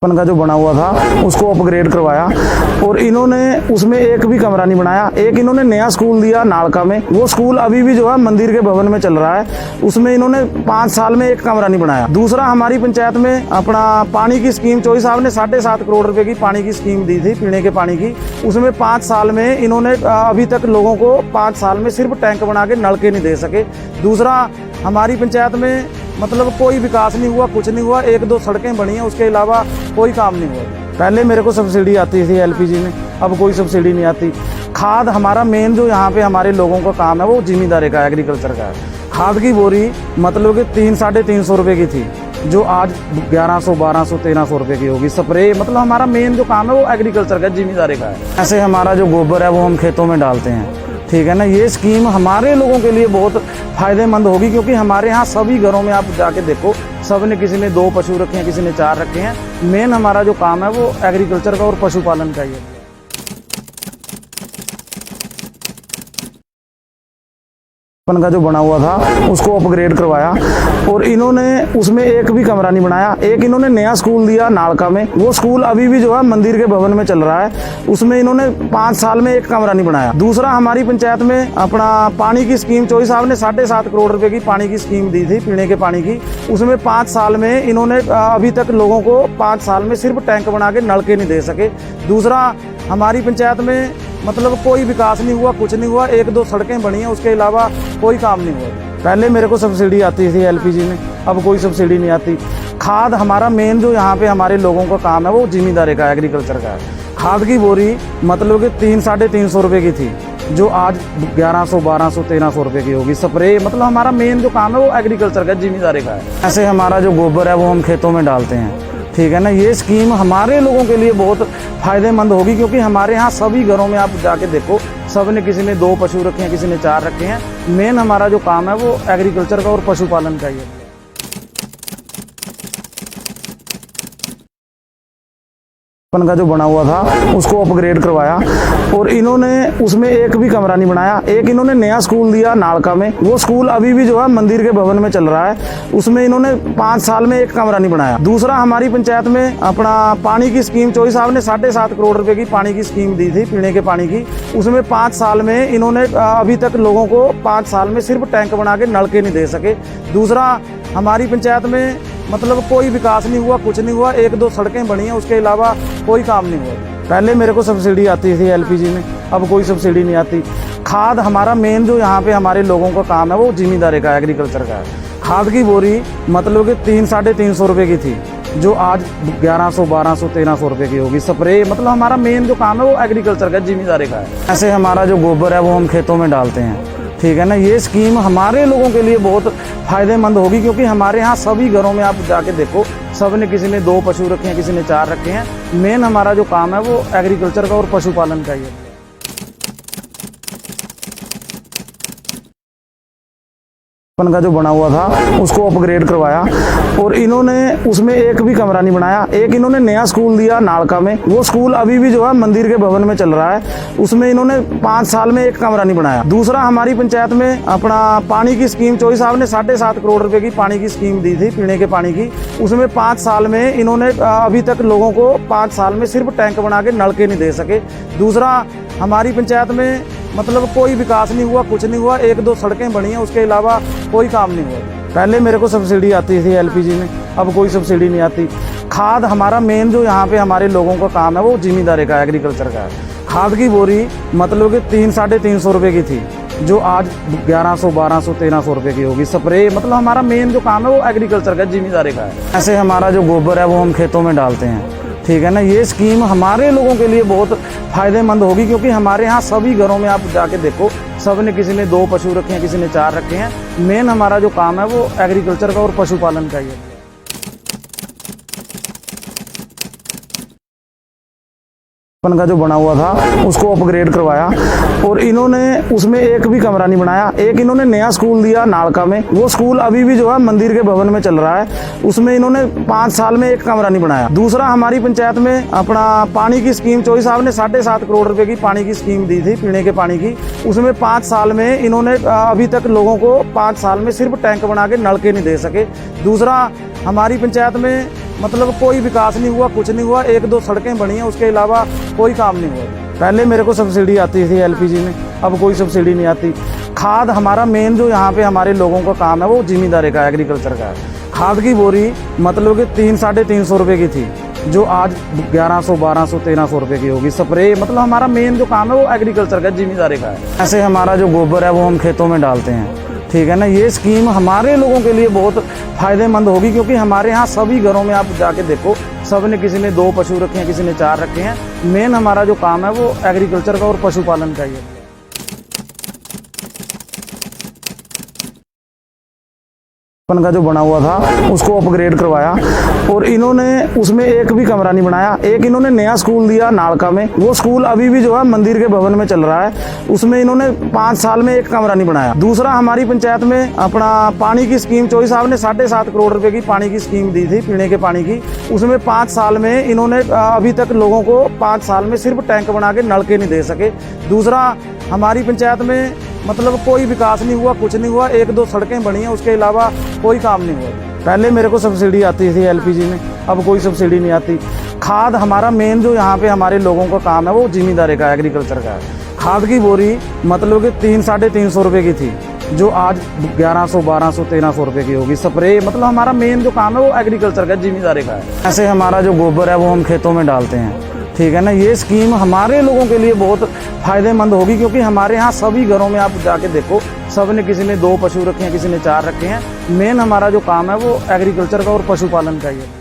अपन का जो बना हुआ था उसको अपग्रेड करवाया और इन्होंने उसमें एक भी कमरा नहीं बनाया। एक इन्होंने नया स्कूल दिया नालका में, वो स्कूल अभी भी जो है मंदिर के भवन में चल रहा है। उसमें इन्होंने 5 साल में एक कमरा नहीं बनाया। दूसरा, हमारी पंचायत में अपना पानी की स्कीम चौधरी साहब ने 7.5 करोड़ रुपए की पानी की स्कीम दी थी पीने के पानी की। उसमें 5 साल में इन्होंने अभी तक लोगों को 5 साल में सिर्फ टैंक बना के नलके नहीं दे सके। दूसरा, हमारी पंचायत में मतलब कोई विकास नहीं हुआ, कुछ नहीं हुआ। 1-2 सड़कें बनी हैं, उसके अलावा कोई काम नहीं हुआ। पहले मेरे को सब्सिडी आती थी एलपीजी में, अब कोई सब्सिडी नहीं आती। खाद हमारा मेन जो यहाँ पे हमारे लोगों का काम है वो जिम्मेदारी का, एग्रीकल्चर का है। खाद की बोरी मतलब कि 300-350 रुपए की थी, जो आज 1100, 1200, 1300 रुपए की होगी। स्प्रे मतलब हमारा मेन जो काम है वो एग्रीकल्चर का, जिम्मेदारी का है। ऐसे हमारा जो गोबर है वो हम खेतों में डालते हैं, ठीक है ना। ये स्कीम हमारे लोगों के लिए बहुत फायदेमंद होगी, क्योंकि हमारे यहाँ सभी घरों में आप जाके देखो, सब ने किसी ने 2 पशु रखे हैं, किसी ने 4 रखे हैं। मेन हमारा जो काम है वो एग्रीकल्चर का और पशुपालन का ही है। अपन का जो बना हुआ था उसको अपग्रेड करवाया और इन्होंने उसमें एक भी कमरा नहीं बनाया। एक इन्होंने नया स्कूल दिया नालका में, वो स्कूल अभी भी जो है मंदिर के भवन में चल रहा है। उसमें इन्होंने 5 साल में एक कमरा नहीं बनाया। दूसरा, हमारी पंचायत में अपना पानी की स्कीम चौधरी साहब ने 7.5 करोड़ रुपए की पानी की स्कीम दी थी पीने के पानी की। उसमें 5 साल में इन्होंने अभी तक लोगों को 5 साल में सिर्फ टैंक बना के नलके नहीं दे सके। दूसरा, हमारी पंचायत में मतलब कोई विकास नहीं हुआ, कुछ नहीं हुआ। 1-2 सड़कें बनी हैं, उसके अलावा कोई काम नहीं हुआ। पहले मेरे को सब्सिडी आती थी एलपीजी में, अब कोई सब्सिडी नहीं आती। खाद हमारा मेन जो यहाँ पे हमारे लोगों का काम है वो जिम्मेदारी का, एग्रीकल्चर का है। खाद की बोरी मतलब कि 300-350 रुपए की थी, जो आज 1100, 1200, 1300 रुपए की होगी। स्प्रे मतलब हमारा मेन जो काम है वो एग्रीकल्चर का, जिम्मेदारी का है। ऐसे हमारा जो गोबर है वो हम खेतों में डालते हैं, ठीक है ना। ये स्कीम हमारे लोगों के लिए बहुत फायदेमंद होगी, क्योंकि हमारे यहाँ सभी घरों में आप जाके देखो, सब ने किसी ने 2 पशु रखे हैं, किसी ने 4 रखे हैं। मेन हमारा जो काम है वो एग्रीकल्चर का और पशुपालन का ही है। अपन का जो बना हुआ था उसको अपग्रेड करवाया और इन्होंने उसमें एक भी कमरा नहीं बनाया। एक इन्होंने नया स्कूल दिया नालका में, वो स्कूल अभी भी जो है मंदिर के भवन में चल रहा है। उसमें इन्होंने 5 साल में एक कमरा नहीं बनाया। दूसरा, हमारी पंचायत में अपना पानी की स्कीम चौधरी साहब ने 7.5 करोड़ रुपए की पानी की स्कीम दी थी पीने के पानी की। उसमें 5 साल में इन्होंने अभी तक लोगों को 5 साल में सिर्फ टैंक बना के नलके नहीं दे सके। दूसरा, हमारी पंचायत में मतलब कोई विकास नहीं हुआ, कुछ नहीं हुआ। 1-2 सड़कें बनी हैं, उसके अलावा कोई काम नहीं हुआ। पहले मेरे को सब्सिडी आती थी एलपीजी में, अब कोई सब्सिडी नहीं आती। खाद हमारा मेन जो यहाँ पे हमारे लोगों का काम है वो जिम्मेदारी का, एग्रीकल्चर का है। खाद की बोरी मतलब कि 300-350 रुपए की थी, जो आज 1100, 1200, 1300 रुपए की होगी। स्प्रे मतलब हमारा मेन जो काम है वो एग्रीकल्चर का, जिम्मेदारी का है। ऐसे हमारा जो गोबर है वो हम खेतों में डालते हैं, ठीक है ना। ये स्कीम हमारे लोगों के लिए बहुत फायदेमंद होगी, क्योंकि हमारे यहाँ सभी घरों में आप जाके देखो, सब ने किसी ने 2 पशु रखे हैं, किसी ने 4 रखे हैं। मेन हमारा जो काम है वो एग्रीकल्चर का और पशुपालन का ही है। अपन का जो बना हुआ था उसको अपग्रेड करवाया और इन्होंने उसमें एक भी कमरा नहीं बनाया। एक इन्होंने नया स्कूल दिया नालका में, वो स्कूल अभी भी जो है मंदिर के भवन में चल रहा है। उसमें इन्होंने 5 साल में एक कमरा नहीं बनाया। दूसरा, हमारी पंचायत में अपना पानी की स्कीम चौधरी साहब ने 7.5 करोड़ रुपए की पानी की स्कीम दी थी पीने के पानी की। उसमें 5 साल में इन्होंने अभी तक लोगों को 5 साल में सिर्फ टैंक बना के नलके नहीं दे सके। दूसरा, हमारी पंचायत में मतलब कोई विकास नहीं हुआ, कुछ नहीं हुआ। 1-2 सड़कें बनी हैं, उसके अलावा कोई काम नहीं हुआ। पहले मेरे को सब्सिडी आती थी एलपीजी में, अब कोई सब्सिडी नहीं आती। खाद हमारा मेन जो यहाँ पे हमारे लोगों का काम है वो जिम्मेदारी का, एग्रीकल्चर का है। खाद की बोरी मतलब कि 300-350 रुपए की थी, जो आज 1100, 1200, 1300 रुपए की होगी। स्प्रे मतलब हमारा मेन जो काम है वो एग्रीकल्चर का, जिम्मेदारी का है। ऐसे हमारा जो गोबर है वो हम खेतों में डालते हैं, ठीक है ना। ये स्कीम हमारे लोगों के लिए बहुत फायदेमंद होगी, क्योंकि हमारे यहाँ सभी घरों में आप जाके देखो, सब ने किसी ने 2 पशु रखे हैं, किसी ने 4 रखे हैं। मेन हमारा जो काम है वो एग्रीकल्चर का और पशुपालन का ही है। अपन का जो बना हुआ था उसको अपग्रेड करवाया और इन्होंने उसमें एक भी कमरा नहीं बनाया। एक इन्होंने नया स्कूल दिया नालका में, वो स्कूल अभी भी जो है मंदिर के भवन में चल रहा है। उसमें इन्होंने 5 साल में एक कमरा नहीं बनाया। दूसरा, हमारी पंचायत में अपना पानी की स्कीम चौधरी साहब ने 7.5 करोड़ रुपए की पानी की स्कीम दी थी पीने के पानी की। उसमें 5 साल में इन्होंने अभी तक लोगों को 5 साल में सिर्फ टैंक बना के नलके नहीं दे सके। दूसरा, हमारी पंचायत में मतलब कोई विकास नहीं हुआ, कुछ नहीं हुआ। एक दो सड़कें बनी हैं, उसके अलावा कोई काम नहीं हुआ। पहले मेरे को सब्सिडी आती थी एलपीजी में, अब कोई सब्सिडी नहीं आती। खाद हमारा मेन जो यहाँ पे हमारे लोगों का काम है वो जिम्मेदारी का, एग्रीकल्चर का है। खाद की बोरी मतलब कि 300-350 रुपए की थी, जो आज 1100, 1200, 1300 रुपए की होगी। स्प्रे मतलब हमारा मेन जो काम है वो एग्रीकल्चर का, जिम्मेदारी का है। ऐसे हमारा जो गोबर है वो हम खेतों में डालते हैं, ठीक है ना। ये स्कीम हमारे लोगों के लिए बहुत फायदेमंद होगी, क्योंकि हमारे यहाँ सभी घरों में आप जाके देखो, सब ने, किसी ने 2 पशु रखे हैं, किसी ने 4 रखे हैं। मेन हमारा जो काम है वो एग्रीकल्चर का और पशुपालन का ही है। का जो बना हुआ था उसको अपग्रेड करवाया, और इन्होंने उसमें एक भी कमरा नहीं बनाया। एक इन्होंने नया स्कूल दिया नालका में, वो स्कूल अभी भी जो है मंदिर के भवन में चल रहा है। उसमें इन्होंने 5 साल में एक कमरा नहीं बनाया। दूसरा, हमारी पंचायत में अपना पानी की स्कीम चौधरी साहब ने 7.5 करोड़ रुपए की पानी की स्कीम दी थी, पीने के पानी की। उसमें 5 साल में इन्होंने अभी तक लोगों को 5 साल में सिर्फ टैंक बना के नलके नहीं दे सके। दूसरा, हमारी पंचायत में मतलब कोई विकास नहीं हुआ, कुछ नहीं हुआ। 1-2 सड़कें बनी हैं, उसके अलावा कोई काम नहीं हुआ। पहले मेरे को सब्सिडी आती थी एलपीजी में, अब कोई सब्सिडी नहीं आती। खाद हमारा मेन जो यहाँ पे हमारे लोगों का काम है वो जिम्मेदारी का, एग्रीकल्चर का है। खाद की बोरी मतलब कि 300-350 रुपए की थी, जो आज 1100, 1200, 1300 रुपए की होगी। स्प्रे मतलब हमारा मेन जो काम है वो एग्रीकल्चर का, जिम्मेदारी का है। ऐसे हमारा जो गोबर है वो हम खेतों में डालते हैं, ठीक है ना। ये स्कीम हमारे लोगों के लिए बहुत फायदेमंद होगी, क्योंकि हमारे यहाँ सभी घरों में आप जाके देखो, सब ने, किसी ने 2 पशु रखे हैं, किसी ने 4 रखे हैं। मेन हमारा जो काम है वो एग्रीकल्चर का और पशुपालन का ही है।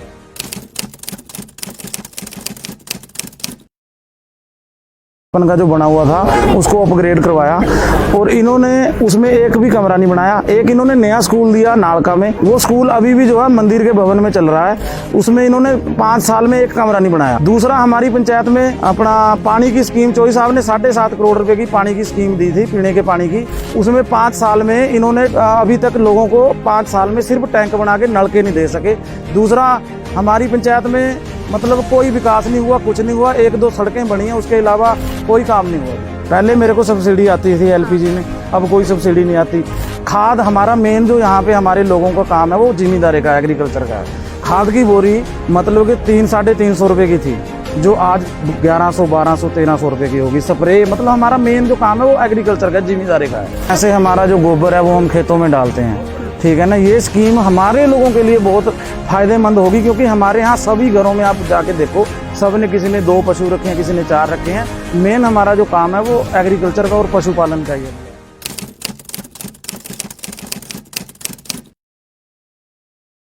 का जो बना हुआ था उसको अपग्रेड करवाया, और इन्होंने उसमें एक भी कमरा नहीं बनाया। एक इन्होंने नया स्कूल दिया नालका में, वो स्कूल अभी भी जो है मंदिर के भवन में चल रहा है। उसमें इन्होंने 5 साल में एक कमरा नहीं बनाया। दूसरा, हमारी पंचायत में अपना पानी की स्कीम चौधरी साहब ने 7.5 करोड़ रुपए की पानी की स्कीम दी थी, पीने के पानी की। उसमें 5 साल में इन्होंने अभी तक लोगों को 5 साल में सिर्फ टैंक बना के नलके नहीं दे सके। दूसरा, हमारी पंचायत में मतलब कोई विकास नहीं हुआ, कुछ नहीं हुआ। 1-2 सड़कें बनी हैं, उसके अलावा कोई काम नहीं हुआ। पहले मेरे को सब्सिडी आती थी एलपीजी में, अब कोई सब्सिडी नहीं आती। खाद हमारा मेन जो यहाँ पे हमारे लोगों का काम है वो जिम्मेदारी का, एग्रीकल्चर का है। खाद की बोरी मतलब कि 300-350 रुपए की थी, जो आज 1100, 1200, 1300 रुपए की होगी। स्प्रे मतलब हमारा मेन जो काम है वो एग्रीकल्चर का, जिम्मेदारी का है। ऐसे हमारा जो गोबर है वो हम खेतों में डालते हैं, ठीक है ना। ये स्कीम हमारे लोगों के लिए बहुत फायदेमंद होगी, क्योंकि हमारे यहाँ सभी घरों में आप जाके देखो, सब ने, किसी ने 2 पशु रखे हैं, किसी ने 4 रखे हैं। मेन हमारा जो काम है वो एग्रीकल्चर का और पशुपालन का ही है।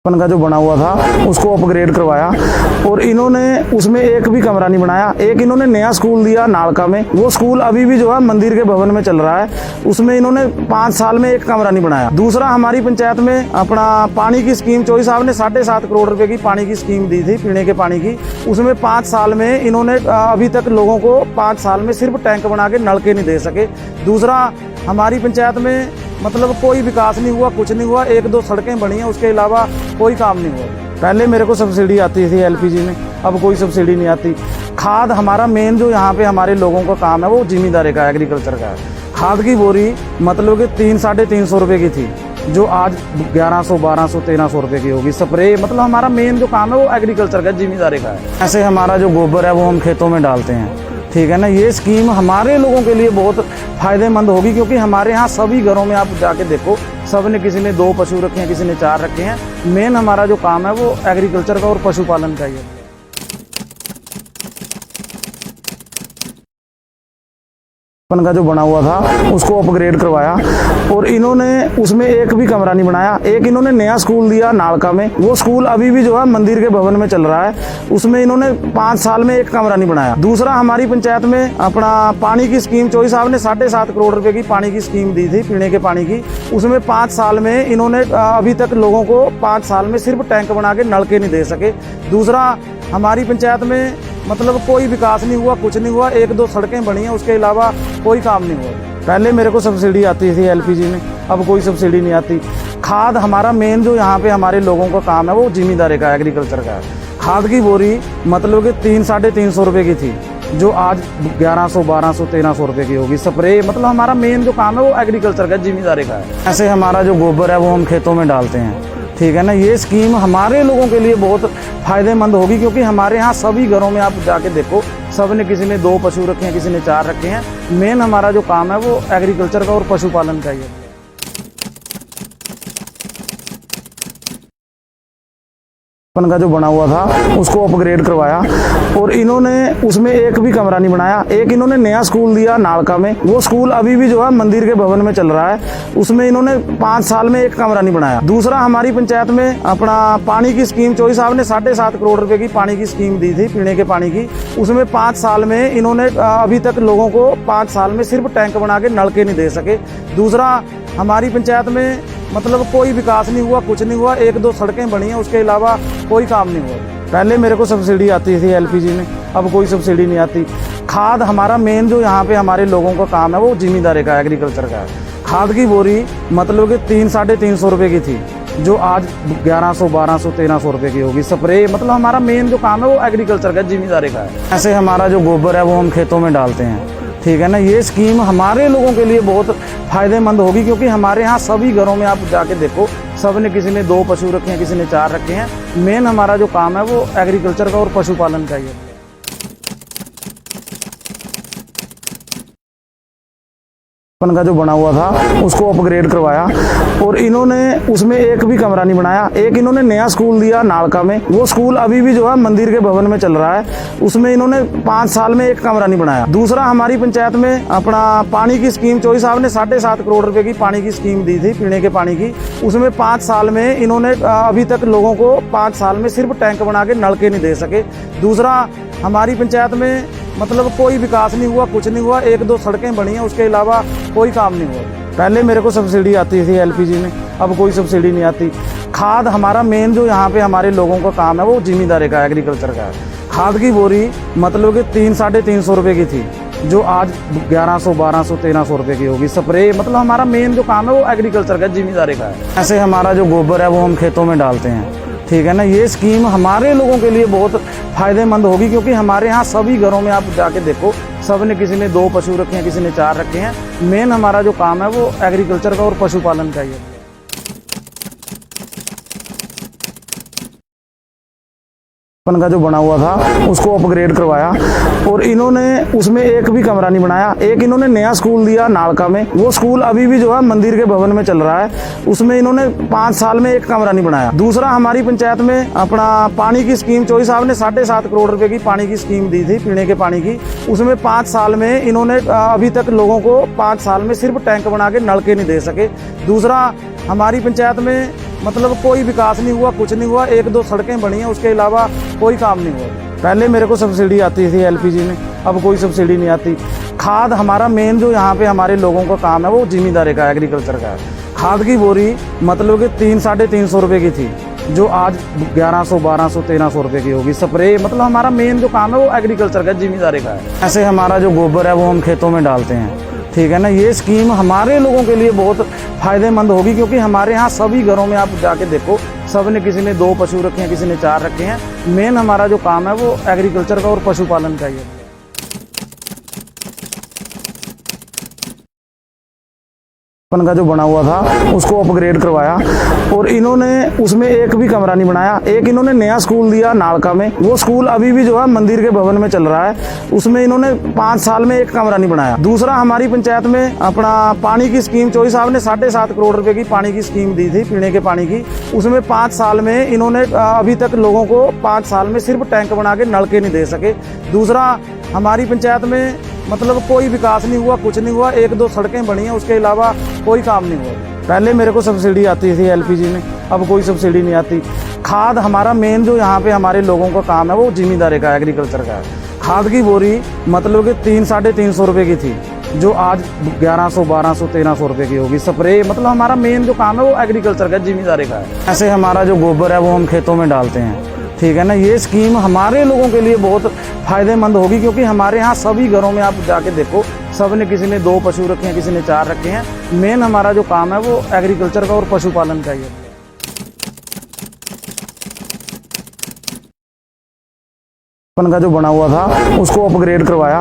का जो बना हुआ था उसको अपग्रेड करवाया, और इन्होंने उसमें एक भी कमरा नहीं बनाया। एक इन्होंने नया स्कूल दिया नालका में, वो स्कूल अभी भी जो है मंदिर के भवन में चल रहा है। उसमें इन्होंने 5 साल में एक कमरा नहीं बनाया। दूसरा, हमारी पंचायत में अपना पानी की स्कीम चौधरी साहब ने 7.5 करोड़ रुपए की पानी की स्कीम दी थी, पीने के पानी की। उसमें 5 साल में इन्होंने अभी तक लोगों को 5 साल में सिर्फ टैंक बना के नलके नहीं दे सके। दूसरा, हमारी पंचायत में मतलब कोई विकास नहीं हुआ, कुछ नहीं हुआ। 1-2 सड़कें बनी हैं, उसके अलावा कोई काम नहीं हुआ। पहले मेरे को सब्सिडी आती थी एलपीजी में, अब कोई सब्सिडी नहीं आती। खाद हमारा मेन जो यहाँ पे हमारे लोगों का काम है वो जिम्मेदारी का, एग्रीकल्चर का है। खाद की बोरी मतलब कि 300-350 रुपए की थी, जो आज 1100, 1200, 1300 रुपए की होगी। स्प्रे मतलब हमारा मेन जो काम है वो एग्रीकल्चर का, जिम्मेदारी का है। ऐसे हमारा जो गोबर है वो हम खेतों में डालते हैं, ठीक है ना। ये स्कीम हमारे लोगों के लिए बहुत फायदेमंद होगी, क्योंकि हमारे यहाँ सभी घरों में आप जाके देखो, सब ने, किसी ने 2 पशु रखे हैं, किसी ने 4 रखे हैं। मेन हमारा जो काम है वो एग्रीकल्चर का और पशुपालन का ही है। का जो बना हुआ था उसको अपग्रेड करवाया, और इन्होंने उसमें एक भी कमरा नहीं बनाया। एक इन्होंने नया स्कूल दिया नालका में, वो स्कूल अभी भी जो है मंदिर के भवन में चल रहा है। उसमें इन्होंने 5 साल में एक कमरा नहीं बनाया। दूसरा, हमारी पंचायत में अपना पानी की स्कीम चौधरी साहब ने 7.5 करोड़ रुपए की पानी की स्कीम दी थी, पीने के पानी की। उसमें 5 साल में इन्होंने अभी तक लोगों को 5 साल में सिर्फ टैंक बना के नलके नहीं दे सके। दूसरा, हमारी पंचायत में मतलब कोई विकास नहीं हुआ, कुछ नहीं हुआ। 1-2 सड़कें बनी हैं, उसके अलावा कोई काम नहीं हुआ। पहले मेरे को सब्सिडी आती थी एलपीजी में, अब कोई सब्सिडी नहीं आती। खाद हमारा मेन जो यहाँ पे हमारे लोगों का काम है वो जिम्मेदारी का, एग्रीकल्चर का है। खाद की बोरी मतलब कि 300-350 रुपए की थी, जो आज 1100, 1200, 1300 रुपए की होगी। स्प्रे मतलब हमारा मेन जो काम है वो एग्रीकल्चर का, जिम्मेदारी का है। ऐसे हमारा जो गोबर है वो हम खेतों में डालते हैं, ठीक है ना। ये स्कीम हमारे लोगों के लिए बहुत फायदेमंद होगी, क्योंकि हमारे यहाँ सभी घरों में आप जाके देखो, सब ने, किसी ने 2 पशु रखे हैं, किसी ने 4 रखे हैं। मेन हमारा जो काम है वो एग्रीकल्चर का और पशुपालन का ही है। बचपन का जो बना हुआ था उसको अपग्रेड करवाया, और इन्होंने उसमें एक भी कमरा नहीं बनाया। एक इन्होंने नया स्कूल दिया नालका में, वो स्कूल अभी भी जो है मंदिर के भवन में चल रहा है। उसमें इन्होंने 5 साल में एक कमरा नहीं बनाया। दूसरा, हमारी पंचायत में अपना पानी की स्कीम, चौधरी साहब ने 7.5 करोड़ रुपए की पानी की स्कीम दी थी, पीने के पानी की। उसमें 5 साल में इन्होंने अभी तक लोगों को 5 साल में सिर्फ टैंक बना के नलके नहीं दे सके। दूसरा, हमारी पंचायत में मतलब कोई विकास नहीं हुआ, कुछ नहीं हुआ। 1-2 सड़कें बनी हैं, उसके अलावा कोई काम नहीं हुआ। पहले मेरे को सब्सिडी आती थी एलपीजी में, अब कोई सब्सिडी नहीं आती। खाद, हमारा मेन जो यहाँ पे हमारे लोगों का काम है वो जिम्मेदारी का, एग्रीकल्चर का है। खाद की बोरी मतलब कि 300-350 रुपए की थी, जो आज 1100, 1200, 1300 रुपए की होगी। स्प्रे, मतलब हमारा मेन जो काम है वो एग्रीकल्चर का, जिम्मेदारी का है। ऐसे हमारा जो गोबर है वो हम खेतों में डालते हैं, ठीक है ना। ये स्कीम हमारे लोगों के लिए बहुत फायदेमंद होगी, क्योंकि हमारे यहाँ सभी घरों में आप जाके देखो, सब ने, किसी ने 2 पशु रखे हैं, किसी ने 4 रखे हैं। मेन हमारा जो काम है वो एग्रीकल्चर का और पशुपालन का ही है। बचपन का जो बना हुआ था उसको अपग्रेड करवाया, और इन्होंने उसमें एक भी कमरा नहीं बनाया। एक इन्होंने नया स्कूल दिया नालका में, वो स्कूल अभी भी जो है मंदिर के भवन में चल रहा है। उसमें इन्होंने 5 साल में एक कमरा नहीं बनाया। दूसरा, हमारी पंचायत में अपना पानी की स्कीम, चौधरी साहब ने 7.5 करोड़ रुपए की पानी की स्कीम दी थी, पीने के पानी की। उसमें 5 साल में इन्होंने अभी तक लोगों को 5 साल में सिर्फ टैंक बना के नलके नहीं दे सके। दूसरा, हमारी पंचायत में मतलब कोई विकास नहीं हुआ, कुछ नहीं हुआ। 1-2 सड़कें बनी हैं, उसके अलावा कोई काम नहीं हुआ। पहले मेरे को सब्सिडी आती थी एलपीजी में, अब कोई सब्सिडी नहीं आती। खाद, हमारा मेन जो यहाँ पे हमारे लोगों का काम है वो जिम्मेदारी का, एग्रीकल्चर का है। खाद की बोरी मतलब कि 300-350 रुपए की थी, जो आज 1100, 1200, 1300 रुपए की होगी। स्प्रे, मतलब हमारा मेन जो काम है वो एग्रीकल्चर का, जिम्मेदारी का है। ऐसे हमारा जो गोबर है वो हम खेतों में डालते हैं, ठीक है ना। ये स्कीम हमारे लोगों के लिए बहुत फायदेमंद होगी, क्योंकि हमारे यहाँ सभी घरों में आप जाके देखो, सब ने, किसी ने 2 पशु रखे हैं, किसी ने 4 रखे हैं। मेन हमारा जो काम है वो एग्रीकल्चर का और पशुपालन का ही है। बचपन का जो बना हुआ था उसको अपग्रेड करवाया, और इन्होंने उसमें एक भी कमरा नहीं बनाया। एक इन्होंने नया स्कूल दिया नालका में, वो स्कूल अभी भी जो है मंदिर के भवन में चल रहा है। उसमें इन्होंने 5 साल में एक कमरा नहीं बनाया। दूसरा, हमारी पंचायत में अपना पानी की स्कीम, चौधरी साहब ने 7.5 करोड़ रुपए की पानी की स्कीम दी थी, पीने के पानी की। उसमें 5 साल में इन्होंने अभी तक लोगों को 5 साल में सिर्फ टैंक बना के नलके नहीं दे सके। दूसरा, हमारी पंचायत में मतलब कोई विकास नहीं हुआ, कुछ नहीं हुआ। 1-2 सड़कें बनी हैं, उसके अलावा कोई काम नहीं हुआ। पहले मेरे को सब्सिडी आती थी एलपीजी में, अब कोई सब्सिडी नहीं आती। खाद, हमारा मेन जो यहाँ पे हमारे लोगों का काम है वो जिम्मेदारी का, एग्रीकल्चर का है। खाद की बोरी मतलब कि 300-350 रुपए की थी, जो आज 1100, 1200, 1300 रुपए की होगी। स्प्रे, मतलब हमारा मेन जो काम है वो एग्रीकल्चर का, जिम्मेदारी का है। ऐसे हमारा जो गोबर है वो हम खेतों में डालते हैं, ठीक है ना। ये स्कीम हमारे लोगों के लिए बहुत फायदेमंद होगी, क्योंकि हमारे यहाँ सभी घरों में आप जाके देखो, सब ने, किसी ने 2 पशु रखे हैं, किसी ने 4 रखे हैं। मेन हमारा जो काम है वो एग्रीकल्चर का और पशुपालन का ही है। बचपन का जो बना हुआ था उसको अपग्रेड करवाया, और इन्होंने उसमें एक भी कमरा नहीं बनाया। एक इन्होंने नया स्कूल दिया नालका में, वो स्कूल अभी भी जो है मंदिर के भवन में चल रहा है। उसमें इन्होंने 5 साल में एक कमरा नहीं बनाया। दूसरा, हमारी पंचायत में अपना पानी की स्कीम, चौधरी साहब ने 7.5 करोड़ रुपए की पानी की स्कीम दी थी, पीने के पानी की। उसमें 5 साल में इन्होंने अभी तक लोगों को 5 साल में सिर्फ टैंक बना के नलके नहीं दे सके। दूसरा, हमारी पंचायत में मतलब कोई विकास नहीं हुआ, कुछ नहीं हुआ। 1-2 सड़कें बनी हैं, उसके अलावा कोई काम नहीं हुआ। पहले मेरे को सब्सिडी आती थी एलपीजी में, अब कोई सब्सिडी नहीं आती। खाद, हमारा मेन जो यहाँ पे हमारे लोगों का काम है वो जिम्मेदारी का, एग्रीकल्चर का है। खाद की बोरी मतलब कि 300-350 रुपए की थी, जो आज 1100, 1200, 1300 रुपए की होगी। स्प्रे, मतलब हमारा मेन जो काम है वो एग्रीकल्चर का, जिम्मेदारी का है। ऐसे हमारा जो गोबर है वो हम खेतों में डालते हैं, ठीक है ना। ये स्कीम हमारे लोगों के लिए बहुत फायदेमंद होगी, क्योंकि हमारे यहाँ सभी घरों में आप जाके देखो, सब ने, किसी ने 2 पशु रखे हैं, किसी ने 4 रखे हैं। मेन हमारा जो काम है वो एग्रीकल्चर का और पशुपालन का ही है। बचपन का जो बना हुआ था उसको अपग्रेड करवाया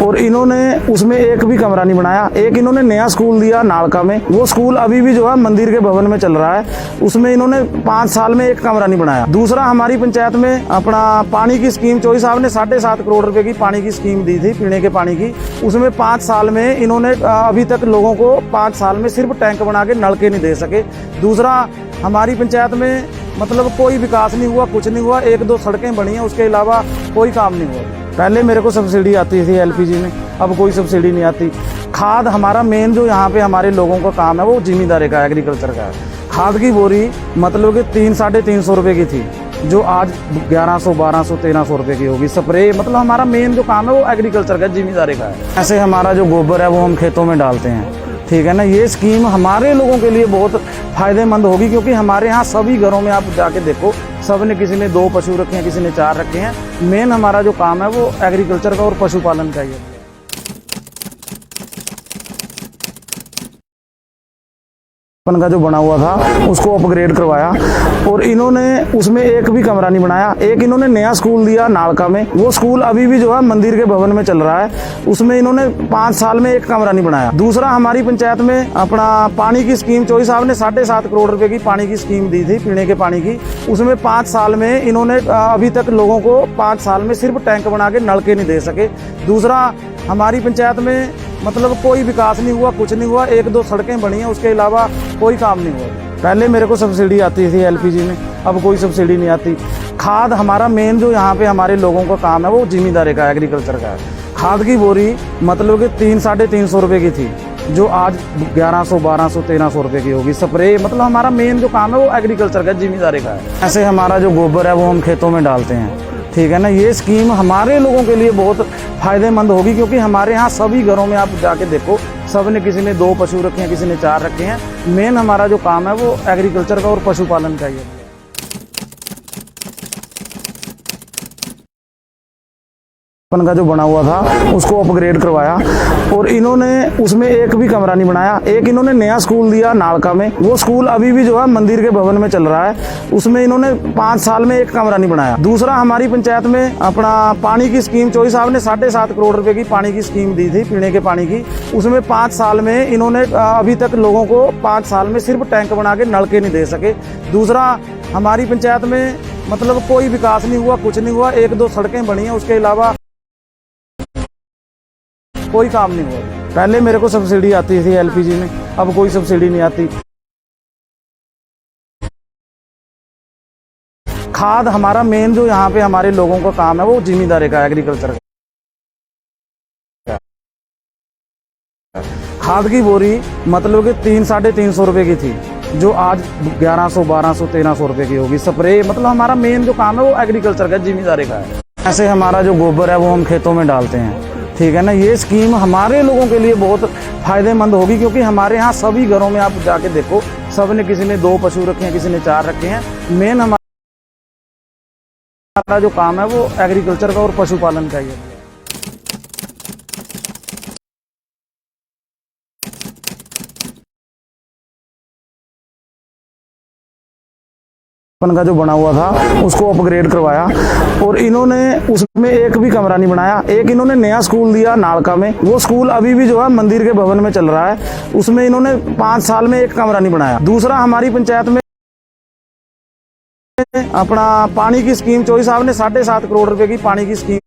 और इन्होंने उसमें एक भी कमरा नहीं बनाया। एक इन्होंने नया स्कूल दिया नालका में, वो स्कूल अभी भी जो है मंदिर के भवन में चल रहा है। उसमें इन्होंने 5 साल में एक कमरा नहीं बनाया। दूसरा, हमारी पंचायत में अपना पानी की स्कीम चौधरी साहब ने 7.5 करोड़ रुपए की पानी की स्कीम दी थी पीने के पानी की। उसमें 5 साल में इन्होंने अभी तक लोगों को 5 साल में सिर्फ टैंक बना के नलके नहीं दे सके। दूसरा, हमारी पंचायत में मतलब कोई विकास नहीं हुआ, कुछ नहीं हुआ। 1-2 सड़कें बनी हैं, उसके अलावा कोई काम नहीं हुआ। पहले मेरे को सब्सिडी आती थी एलपीजी में, अब कोई सब्सिडी नहीं आती। खाद हमारा मेन जो यहाँ पे हमारे लोगों का काम है वो जिम्मेदारी का, एग्रीकल्चर का है। खाद की बोरी मतलब कि 300-350 रुपए की थी, जो आज 1100, 1200, 1300 रुपए की होगी। स्प्रे मतलब हमारा मेन जो काम है वो एग्रीकल्चर का, जिम्मेदारी का है। ऐसे हमारा जो गोबर है वो हम खेतों में डालते हैं, ठीक है ना। ये स्कीम हमारे लोगों के लिए बहुत फायदेमंद होगी, क्योंकि हमारे यहाँ सभी घरों में आप जाके देखो, सब ने, किसी ने 2 पशु रखे हैं, किसी ने 4 रखे हैं। मेन हमारा जो काम है वो एग्रीकल्चर का और पशुपालन का ही है। बचपन का जो बना हुआ था उसको अपग्रेड करवाया और इन्होंने उसमें एक भी कमरा नहीं बनाया। एक इन्होंने नया स्कूल दिया नालका में, वो स्कूल अभी भी जो है मंदिर के भवन में चल रहा है। उसमें इन्होंने 5 साल में एक कमरा नहीं बनाया। दूसरा, हमारी पंचायत में अपना पानी की स्कीम चौधरी साहब ने 7.5 करोड़ रुपए की पानी की स्कीम दी थी पीने के पानी की। उसमें 5 साल में इन्होंने अभी तक लोगों को 5 साल में सिर्फ टैंक बना के नलके नहीं दे सके। दूसरा, हमारी पंचायत में मतलब कोई विकास नहीं हुआ, कुछ नहीं हुआ। 1-2 सड़कें बनी हैं, उसके अलावा कोई काम नहीं हुआ। पहले मेरे को सब्सिडी आती थी एलपीजी में, अब कोई सब्सिडी नहीं आती। खाद हमारा मेन जो यहाँ पे हमारे लोगों का काम है वो जिम्मेदारी का, एग्रीकल्चर का है। खाद की बोरी मतलब कि 300-350 रुपए की थी, जो आज 1100, 1200, 1300 रुपए की होगी। स्प्रे मतलब हमारा मेन जो काम है वो एग्रीकल्चर का, जिम्मेदारी का है। ऐसे हमारा जो गोबर है वो हम खेतों में डालते हैं, ठीक है ना। ये स्कीम हमारे लोगों के लिए बहुत फायदेमंद होगी, क्योंकि हमारे यहाँ सभी घरों में आप जाके देखो, सब ने, किसी ने 2 पशु रखे हैं, किसी ने 4 रखे हैं। मेन हमारा जो काम है वो एग्रीकल्चर का और पशुपालन का ही है। बचपन का जो बना हुआ था उसको अपग्रेड करवाया और इन्होंने उसमें एक भी कमरा नहीं बनाया। एक इन्होंने नया स्कूल दिया नालका में, वो स्कूल अभी भी जो है मंदिर के भवन में चल रहा है। उसमें इन्होंने 5 साल में एक कमरा नहीं बनाया। दूसरा, हमारी पंचायत में अपना पानी की स्कीम चौधरी साहब ने 7.5 करोड़ रुपए की पानी की स्कीम दी थी पीने के पानी की। उसमें 5 साल में इन्होंने अभी तक लोगों को 5 साल में सिर्फ टैंक बना के नलके नहीं दे सके। दूसरा, हमारी पंचायत में मतलब कोई विकास नहीं हुआ, कुछ नहीं हुआ। 1-2 सड़कें बनी हैं, उसके अलावा कोई काम नहीं हुआ। पहले मेरे को सब्सिडी आती थी एलपीजी में, अब कोई सब्सिडी नहीं आती। खाद हमारा मेन जो यहाँ पे हमारे लोगों का काम है वो जिम्मेदारी का, एग्रीकल्चर का। खाद की बोरी मतलब कि 300-350 रुपए की थी, जो आज 1100, 1200, 1300 रुपए की होगी। स्प्रे मतलब हमारा मेन जो काम है वो एग्रीकल्चर का, जिम्मेदारी का है। ऐसे हमारा जो गोबर है वो हम खेतों में डालते हैं, ठीक है ना। ये स्कीम हमारे लोगों के लिए बहुत फायदेमंद होगी, क्योंकि हमारे यहाँ सभी घरों में आप जाके देखो, सब ने, किसी ने 2 पशु रखे हैं, किसी ने 4 रखे हैं। मेन हमारा जो काम है वो एग्रीकल्चर का और पशुपालन का ही है। बचपन का जो बना हुआ था उसको अपग्रेड करवाया और इन्होंने उसमें एक भी कमरा नहीं बनाया। एक इन्होंने नया स्कूल दिया नालका में, वो स्कूल अभी भी जो है मंदिर के भवन में चल रहा है। उसमें इन्होंने 5 साल में एक कमरा नहीं बनाया। दूसरा, हमारी पंचायत में अपना पानी की स्कीम चौधरी साहब ने 7.5 करोड़ रुपए की पानी की स्कीम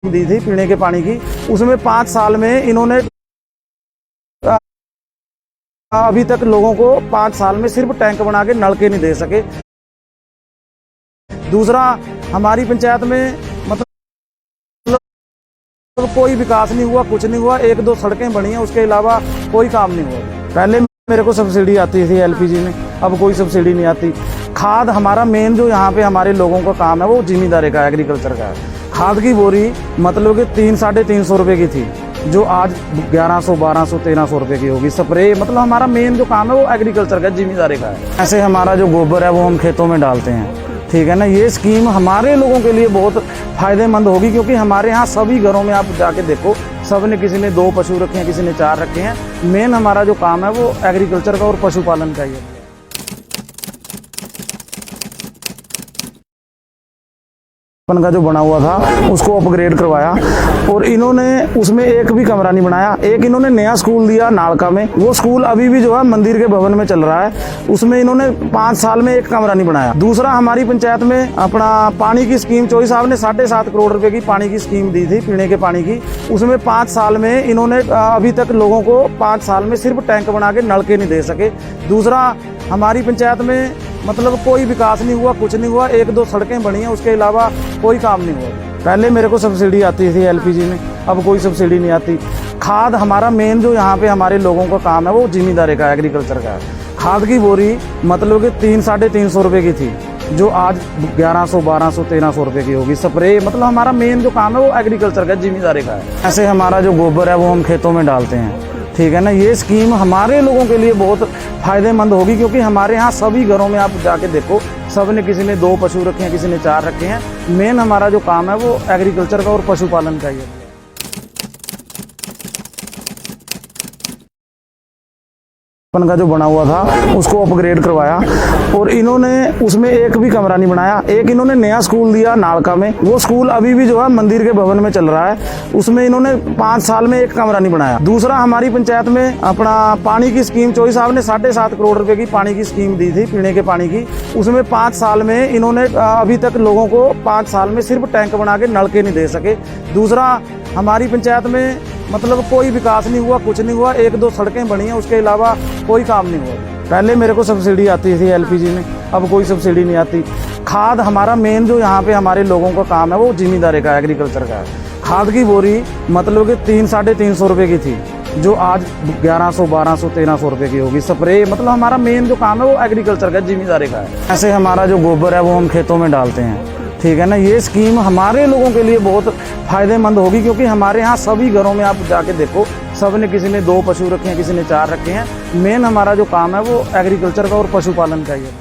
दी थी पीने के पानी की। उसमें 5 साल में इन्होंने अभी तक लोगों को 5 साल में सिर्फ टैंक बना के नलके नहीं दे सके। दूसरा, हमारी पंचायत में मतलब कोई विकास नहीं हुआ, कुछ नहीं हुआ। 1-2 सड़कें बनी हैं, उसके अलावा कोई काम नहीं हुआ। पहले मेरे को सब्सिडी आती थी एलपीजी में, अब कोई सब्सिडी नहीं आती। खाद हमारा मेन जो यहाँ पे हमारे लोगों का काम है वो जिम्मेदारी का, एग्रीकल्चर का है। खाद की बोरी मतलब कि 300-350 रुपए की थी, जो आज 1100, 1200, 1300 रुपए की होगी। स्प्रे मतलब हमारा मेन जो काम है वो एग्रीकल्चर का, जिम्मेदारी का है। ऐसे हमारा जो गोबर है वो हम खेतों में डालते हैं, ठीक है ना। ये स्कीम हमारे लोगों के लिए बहुत फायदेमंद होगी, क्योंकि हमारे यहाँ सभी घरों में आप जाके देखो, सब ने, किसी ने 2 पशु रखे हैं, किसी ने 4 रखे हैं। मेन हमारा जो काम है वो एग्रीकल्चर का और पशुपालन का ही है। का जो बना हुआ था उसको अपग्रेड करवाया और इन्होंने उसमें एक भी कमरा नहीं बनाया। एक इन्होंने नया स्कूल दिया नालका में, वो स्कूल अभी भी जो है मंदिर के भवन में चल रहा है। उसमें इन्होंने 5 साल में एक कमरा नहीं बनाया। दूसरा, हमारी पंचायत में अपना पानी की स्कीम चौधरी साहब ने 7.5 करोड़ रुपए की पानी की स्कीम दी थी पीने के पानी की। उसमें 5 साल में इन्होंने अभी तक लोगों को 5 साल में सिर्फ टैंक बना के नलके नहीं दे सके। दूसरा, हमारी पंचायत में मतलब कोई विकास नहीं हुआ, कुछ नहीं हुआ। 1-2 सड़कें बनी हैं, उसके अलावा कोई काम नहीं हुआ। पहले मेरे को सब्सिडी आती थी एलपीजी में, अब कोई सब्सिडी नहीं आती। खाद हमारा मेन जो यहाँ पे हमारे लोगों का काम है वो जिम्मेदारी का, एग्रीकल्चर का है। खाद की बोरी मतलब कि 300-350 रुपए की थी, जो आज 1100, 1200, 1300 रुपए की होगी। स्प्रे मतलब हमारा मेन जो काम है वो एग्रीकल्चर का, जिम्मेदारी का है। ऐसे हमारा जो गोबर है वो हम खेतों में डालते हैं, ठीक है ना। ये स्कीम हमारे लोगों के लिए बहुत फायदेमंद होगी, क्योंकि हमारे यहाँ सभी घरों में आप जाके देखो, सब ने किसी ने 2 पशु रखे हैं, किसी ने 4 रखे हैं। मेन हमारा जो काम है वो एग्रीकल्चर का और पशुपालन का ही है। का जो बना हुआ था उसको अपग्रेड करवाया और इन्होंने उसमें एक भी कमरा नहीं बनाया। एक इन्होंने नया स्कूल दिया नालका में, वो स्कूल अभी भी जो है मंदिर के भवन में चल रहा है। उसमें इन्होंने 5 साल में एक कमरा नहीं बनाया। दूसरा, हमारी पंचायत में अपना पानी की स्कीम चौधरी साहब ने 7.5 करोड़ रुपए की पानी की स्कीम दी थी पीने के पानी की। उसमें 5 साल में इन्होंने अभी तक लोगों को 5 साल में सिर्फ टैंक बना के नलके नहीं दे सके। दूसरा, हमारी पंचायत में मतलब कोई विकास नहीं हुआ, कुछ नहीं हुआ। 1-2 सड़कें बनी हैं, उसके अलावा कोई काम नहीं हुआ। पहले मेरे को सब्सिडी आती थी एलपीजी में, अब कोई सब्सिडी नहीं आती। खाद हमारा मेन जो यहाँ पे हमारे लोगों का काम है वो जिम्मेदारी का, एग्रीकल्चर का है। खाद की बोरी मतलब कि 300-350 रुपए की थी, जो आज 1100, 1200, 1300 रुपए की होगी। स्प्रे मतलब हमारा मेन जो काम है वो एग्रीकल्चर का, जिम्मेदारी का है। ऐसे हमारा जो गोबर है वो हम खेतों में डालते हैं, ठीक है ना। ये स्कीम हमारे लोगों के लिए बहुत फायदेमंद होगी, क्योंकि हमारे यहाँ सभी घरों में आप जाके देखो, सब ने किसी ने 2 पशु रखे हैं, किसी ने 4 रखे हैं। मेन हमारा जो काम है वो एग्रीकल्चर का और पशुपालन का ही है।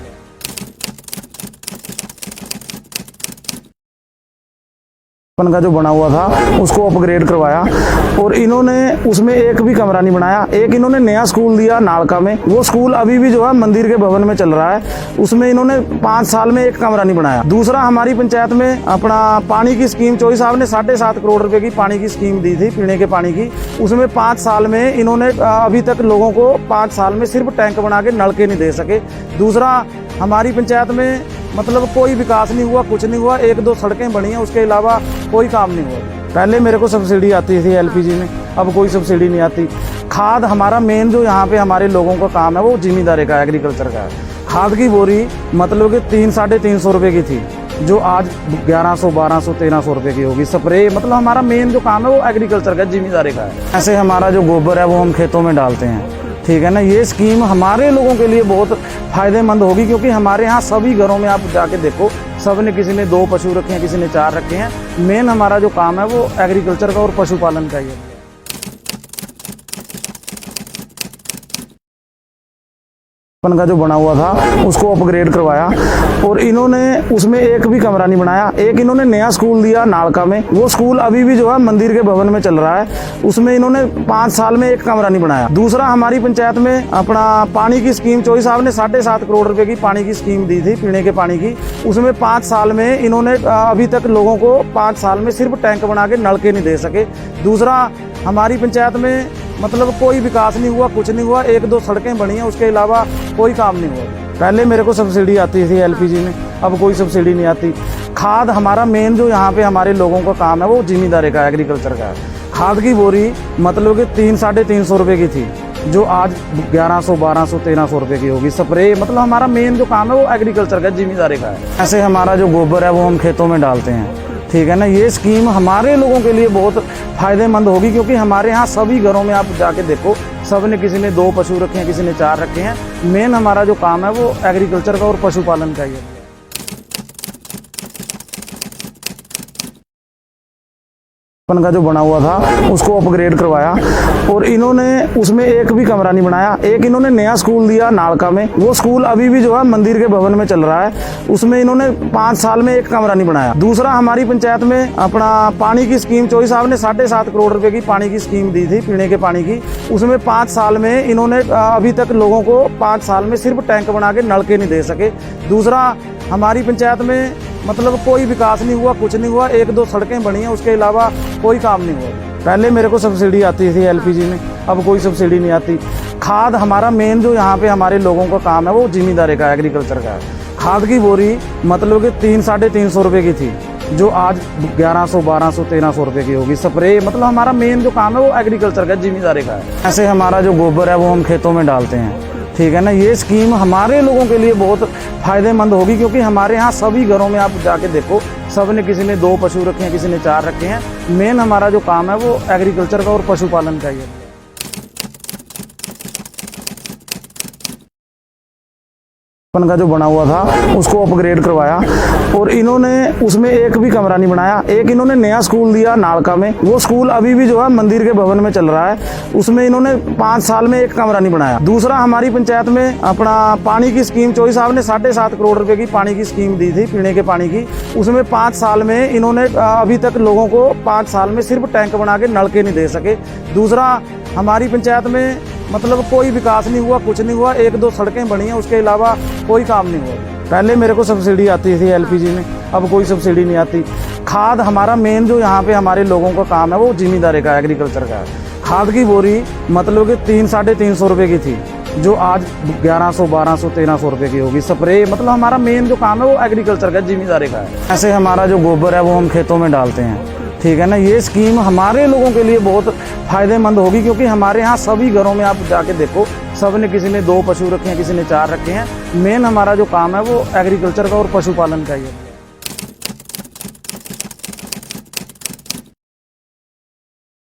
का जो बना हुआ था उसको अपग्रेड करवाया और इन्होंने उसमें एक भी कमरा नहीं बनाया। एक इन्होंने नया स्कूल दिया नालका में, वो स्कूल अभी भी जो है मंदिर के भवन में चल रहा है। उसमें इन्होंने 5 साल में एक कमरा नहीं बनाया। दूसरा, हमारी पंचायत में अपना पानी की स्कीम चौधरी साहब ने 7.5 करोड़ रुपए की पानी की स्कीम दी थी पीने के पानी की। उसमें 5 साल में इन्होंने अभी तक लोगों को 5 साल में सिर्फ टैंक बना के नलके नहीं दे सके। दूसरा, हमारी पंचायत में मतलब कोई विकास नहीं हुआ, कुछ नहीं हुआ। 1-2 सड़कें बनी हैं, उसके अलावा कोई काम नहीं हुआ। पहले मेरे को सब्सिडी आती थी एलपीजी में, अब कोई सब्सिडी नहीं आती। खाद हमारा मेन जो यहाँ पे हमारे लोगों का काम है वो जिम्मेदारी का, एग्रीकल्चर का है। खाद की बोरी मतलब कि 300-350 रुपए की थी, जो आज 1100, 1200, 1300 रुपए की होगी। स्प्रे मतलब हमारा मेन जो काम है वो एग्रीकल्चर का, जिम्मेदारी का है। ऐसे हमारा जो गोबर है वो हम खेतों में डालते हैं, ठीक है ना। ये स्कीम हमारे लोगों के लिए बहुत फायदेमंद होगी, क्योंकि हमारे यहाँ सभी घरों में आप जाके देखो, सब ने किसी ने 2 पशु रखे हैं, किसी ने 4 रखे हैं। मेन हमारा जो काम है वो एग्रीकल्चर का और पशुपालन का ही है। का जो बना हुआ था उसको अपग्रेड करवाया और इन्होंने उसमें एक भी कमरा नहीं बनाया। एक इन्होंने नया स्कूल दिया नालका में, वो स्कूल अभी भी जो है मंदिर के भवन में चल रहा है। उसमें इन्होंने 5 साल में एक कमरा नहीं बनाया। दूसरा, हमारी पंचायत में अपना पानी की स्कीम चौधरी साहब ने 7.5 करोड़ रुपए की पानी की स्कीम दी थी पीने के पानी की। उसमें 5 साल में इन्होंने अभी तक लोगों को 5 साल में सिर्फ टैंक बना के नलके नहीं दे सके। दूसरा, हमारी पंचायत में मतलब कोई विकास नहीं हुआ, कुछ नहीं हुआ। 1-2 सड़कें बनी हैं, उसके अलावा कोई काम नहीं हुआ। पहले मेरे को सब्सिडी आती थी एलपीजी में, अब कोई सब्सिडी नहीं आती। खाद हमारा मेन जो यहाँ पे हमारे लोगों का काम है वो जिम्मेदारी का, एग्रीकल्चर का है। खाद की बोरी मतलब कि 300-350 रुपए की थी, जो आज 1100, 1200, 1300 रुपए की होगी। स्प्रे मतलब हमारा मेन जो काम है वो एग्रीकल्चर का, जिम्मेदारी का है। ऐसे हमारा जो गोबर है वो हम खेतों में डालते हैं, ठीक है ना। ये स्कीम हमारे लोगों के लिए बहुत फायदेमंद होगी, क्योंकि हमारे यहाँ सभी घरों में आप जाके देखो, सब ने किसी ने 2 पशु रखे हैं, किसी ने 4 रखे हैं। मेन हमारा जो काम है वो एग्रीकल्चर का और पशुपालन का ही है। का जो बना हुआ था उसको अपग्रेड करवाया और इन्होंने उसमें एक भी कमरा नहीं बनाया। एक इन्होंने नया स्कूल दिया नालका में, वो स्कूल अभी भी जो है मंदिर के भवन में चल रहा है। उसमें इन्होंने 5 साल में एक कमरा नहीं बनाया। दूसरा, हमारी पंचायत में अपना पानी की स्कीम चौधरी साहब ने 7.5 करोड़ रुपए की पानी की स्कीम दी थी पीने के पानी की। उसमें 5 साल में इन्होंने अभी तक लोगों को 5 साल में सिर्फ टैंक बना के नलके नहीं दे सके। दूसरा, हमारी पंचायत में मतलब कोई विकास नहीं हुआ, कुछ नहीं हुआ। 1-2 सड़कें बनी हैं, उसके अलावा कोई काम नहीं हुआ। पहले मेरे को सब्सिडी आती थी एलपीजी में, अब कोई सब्सिडी नहीं आती। खाद हमारा मेन जो यहाँ पे हमारे लोगों का काम है वो जिम्मेदारी का, एग्रीकल्चर का है। खाद की बोरी मतलब कि 300-350 रुपये की थी, जो आज 1100-1200-1300 रुपये की होगी। स्प्रे मतलब हमारा मेन जो काम है वो एग्रीकल्चर का, जिम्मेदारी का है। ऐसे हमारा जो गोबर है वो हम खेतों में डालते हैं, ठीक है ना। ये स्कीम हमारे लोगों के लिए बहुत फायदेमंद होगी, क्योंकि हमारे यहाँ सभी घरों में आप जाके देखो, सब ने किसी ने 2 पशु रखे हैं, किसी ने 4 रखे हैं। मेन हमारा जो काम है वो एग्रीकल्चर का और पशुपालन का ही है। का जो बना हुआ था उसको अपग्रेड करवाया, और इन्होंने उसमें एक भी कमरा नहीं बनाया। एक इन्होंने नया स्कूल दिया नालका में, वो स्कूल अभी भी जो है मंदिर के भवन में चल रहा है। उसमें इन्होंने 5 साल में एक कमरा नहीं बनाया। दूसरा, हमारी पंचायत में अपना पानी की स्कीम चौधरी साहब ने 7.5 करोड़ रुपए की पानी की स्कीम दी थी, पीने के पानी की। उसमें 5 साल में इन्होंने अभी तक लोगों को 5 साल में सिर्फ टैंक बना के नलके नहीं दे सके। दूसरा, हमारी पंचायत में मतलब कोई विकास नहीं हुआ, कुछ नहीं हुआ। 1-2 सड़कें बनी हैं, उसके अलावा कोई काम नहीं हुआ। पहले मेरे को सब्सिडी आती थी एलपीजी में, अब कोई सब्सिडी नहीं आती। खाद हमारा मेन जो यहाँ पे हमारे लोगों का काम है वो जिम्मेदारी का, एग्रीकल्चर का है। खाद की बोरी मतलब कि 300-350 रुपये की थी, जो आज 1100-1200-1300 रुपये की होगी। स्प्रे मतलब हमारा मेन जो काम है वो एग्रीकल्चर का, जिम्मेदारी का है। ऐसे हमारा जो गोबर है वो हम खेतों में डालते हैं, ठीक है ना। ये स्कीम हमारे लोगों के लिए बहुत फायदेमंद होगी, क्योंकि हमारे यहाँ सभी घरों में आप जाके देखो, सब ने किसी ने 2 पशु रखे हैं, किसी ने 4 रखे हैं। मेन हमारा जो काम है वो एग्रीकल्चर का और पशुपालन का ही है।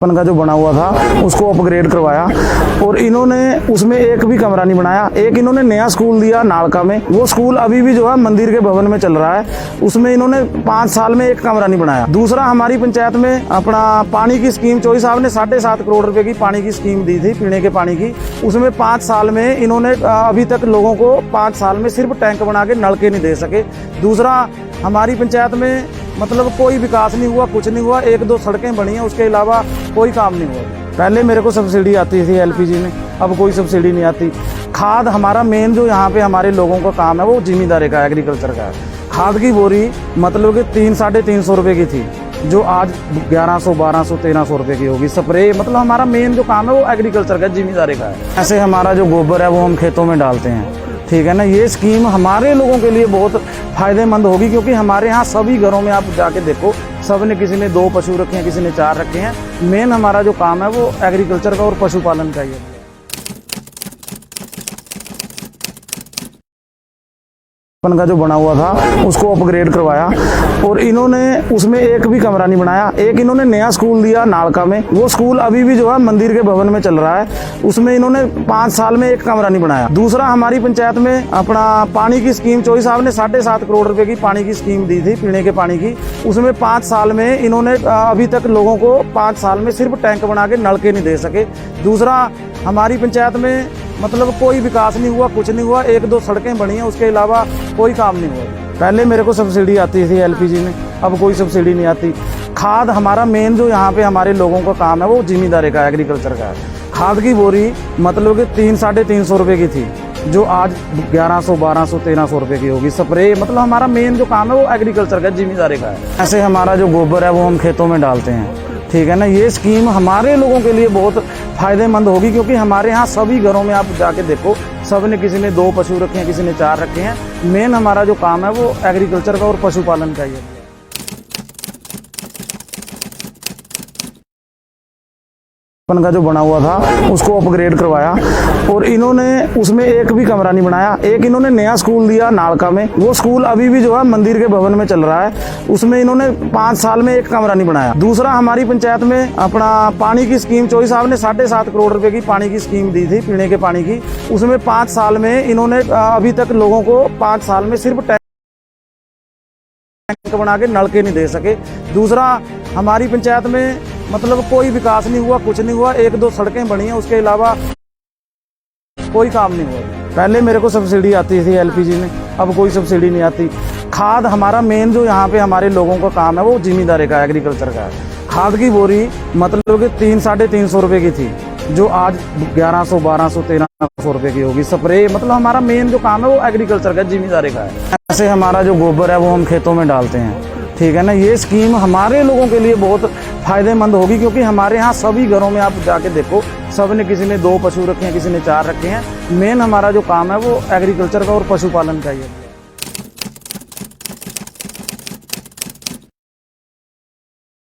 का जो बना हुआ था उसको अपग्रेड करवाया, और इन्होंने उसमें एक भी कमरा नहीं बनाया। एक इन्होंने नया स्कूल दिया नालका में, वो स्कूल अभी भी जो है मंदिर के भवन में चल रहा है। उसमें इन्होंने 5 साल में एक कमरा नहीं बनाया। दूसरा, हमारी पंचायत में अपना पानी की स्कीम चौधरी साहब ने 7.5 करोड़ रुपए की पानी की स्कीम दी थी, पीने के पानी की। उसमें 5 साल में इन्होंने अभी तक लोगों को 5 साल में सिर्फ टैंक बना के नलके नहीं दे सके। दूसरा, हमारी पंचायत में मतलब कोई विकास नहीं हुआ, कुछ नहीं हुआ। 1-2 सड़कें बनी हैं, उसके अलावा कोई काम नहीं हुआ। पहले मेरे को सब्सिडी आती थी एलपीजी में, अब कोई सब्सिडी नहीं आती। खाद हमारा मेन जो यहाँ पे हमारे लोगों का काम है वो जिम्मेदारी का, एग्रीकल्चर का है। खाद की बोरी मतलब कि 300-350 रुपये की थी, जो आज 1100-1200-1300 रुपये की होगी। स्प्रे मतलब हमारा मेन जो काम है वो एग्रीकल्चर का, जिम्मेदारी का है। ऐसे हमारा जो गोबर है वो हम खेतों में डालते हैं, ठीक है ना। ये स्कीम हमारे लोगों के लिए बहुत फायदेमंद होगी, क्योंकि हमारे यहाँ सभी घरों में आप जाके देखो, सब ने किसी ने 2 पशु रखे हैं, किसी ने 4 रखे हैं। मेन हमारा जो काम है वो एग्रीकल्चर का और पशुपालन का ही है। का जो बना हुआ था उसको अपग्रेड करवाया, और इन्होंने उसमें एक भी कमरा नहीं बनाया। एक इन्होंने नया स्कूल दिया नालका में, वो स्कूल अभी भी जो है मंदिर के भवन में चल रहा है। उसमें इन्होंने 5 साल में एक कमरा नहीं बनाया। दूसरा, हमारी पंचायत में अपना पानी की स्कीम चौधरी साहब ने 7.5 करोड़ रुपए की पानी की स्कीम दी थी, पीने के पानी की। उसमें 5 साल में इन्होंने अभी तक लोगों को 5 साल में सिर्फ टैंक बना के नलके नहीं दे सके। दूसरा, हमारी पंचायत में मतलब कोई विकास नहीं हुआ, कुछ नहीं हुआ। 1-2 सड़कें बनी हैं, उसके अलावा कोई काम नहीं हुआ। पहले मेरे को सब्सिडी आती थी एलपीजी में, अब कोई सब्सिडी नहीं आती। खाद हमारा मेन जो यहाँ पे हमारे लोगों का काम है वो जिम्मेदारी का, एग्रीकल्चर का है। खाद की बोरी मतलब कि 300-350 रुपये की थी, जो आज 1100-1200-1300 रुपये की होगी। स्प्रे मतलब हमारा मेन जो काम है वो एग्रीकल्चर का, जिम्मेदारी का है। ऐसे हमारा जो गोबर है वो हम खेतों में डालते हैं, ठीक है ना। ये स्कीम हमारे लोगों के लिए बहुत फायदेमंद होगी, क्योंकि हमारे यहाँ सभी घरों में आप जाके देखो, सब ने किसी ने 2 पशु रखे हैं, किसी ने 4 रखे हैं। मेन हमारा जो काम है वो एग्रीकल्चर का और पशुपालन का ही है। का जो बना हुआ था उसको अपग्रेड करवाया, और इन्होंने उसमें एक भी कमरा नहीं बनाया। एक इन्होंने नया स्कूल दिया नालका में, वो स्कूल अभी भी जो है मंदिर के भवन में चल रहा है। उसमें इन्होंने 5 साल में एक कमरा नहीं बनाया। दूसरा, हमारी पंचायत में अपना पानी की स्कीम चौधरी साहब ने 7.5 करोड़ रुपए की पानी की स्कीम दी थी, पीने के पानी की। उसमें 5 साल में इन्होंने अभी तक लोगों को 5 साल में सिर्फ टैंक बना के नलके नहीं दे सके। दूसरा, हमारी पंचायत में मतलब कोई विकास नहीं हुआ, कुछ नहीं हुआ। 1-2 सड़कें बनी हैं, उसके अलावा कोई काम नहीं हुआ। पहले मेरे को सब्सिडी आती थी एलपीजी में, अब कोई सब्सिडी नहीं आती। खाद हमारा मेन जो यहाँ पे हमारे लोगों का काम है वो जिम्मेदारी का, एग्रीकल्चर का है। खाद की बोरी मतलब कि 300-350 रुपये की थी, जो आज 1100 1200 1300 रुपए की होगी। स्प्रे मतलब हमारा मेन जो काम है वो एग्रीकल्चर का, जिम्मेदारी का है। ऐसे हमारा जो गोबर है वो हम खेतों में डालते हैं, ठीक है ना। ये स्कीम हमारे लोगों के लिए बहुत फायदेमंद होगी, क्योंकि हमारे यहाँ सभी घरों में आप जाके देखो, सब ने, किसी ने 2 पशु रखे हैं, किसी ने 4 रखे हैं। मेन हमारा जो काम है वो एग्रीकल्चर का और पशुपालन का ही है।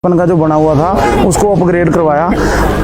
का जो बना हुआ था उसको अपग्रेड करवाया,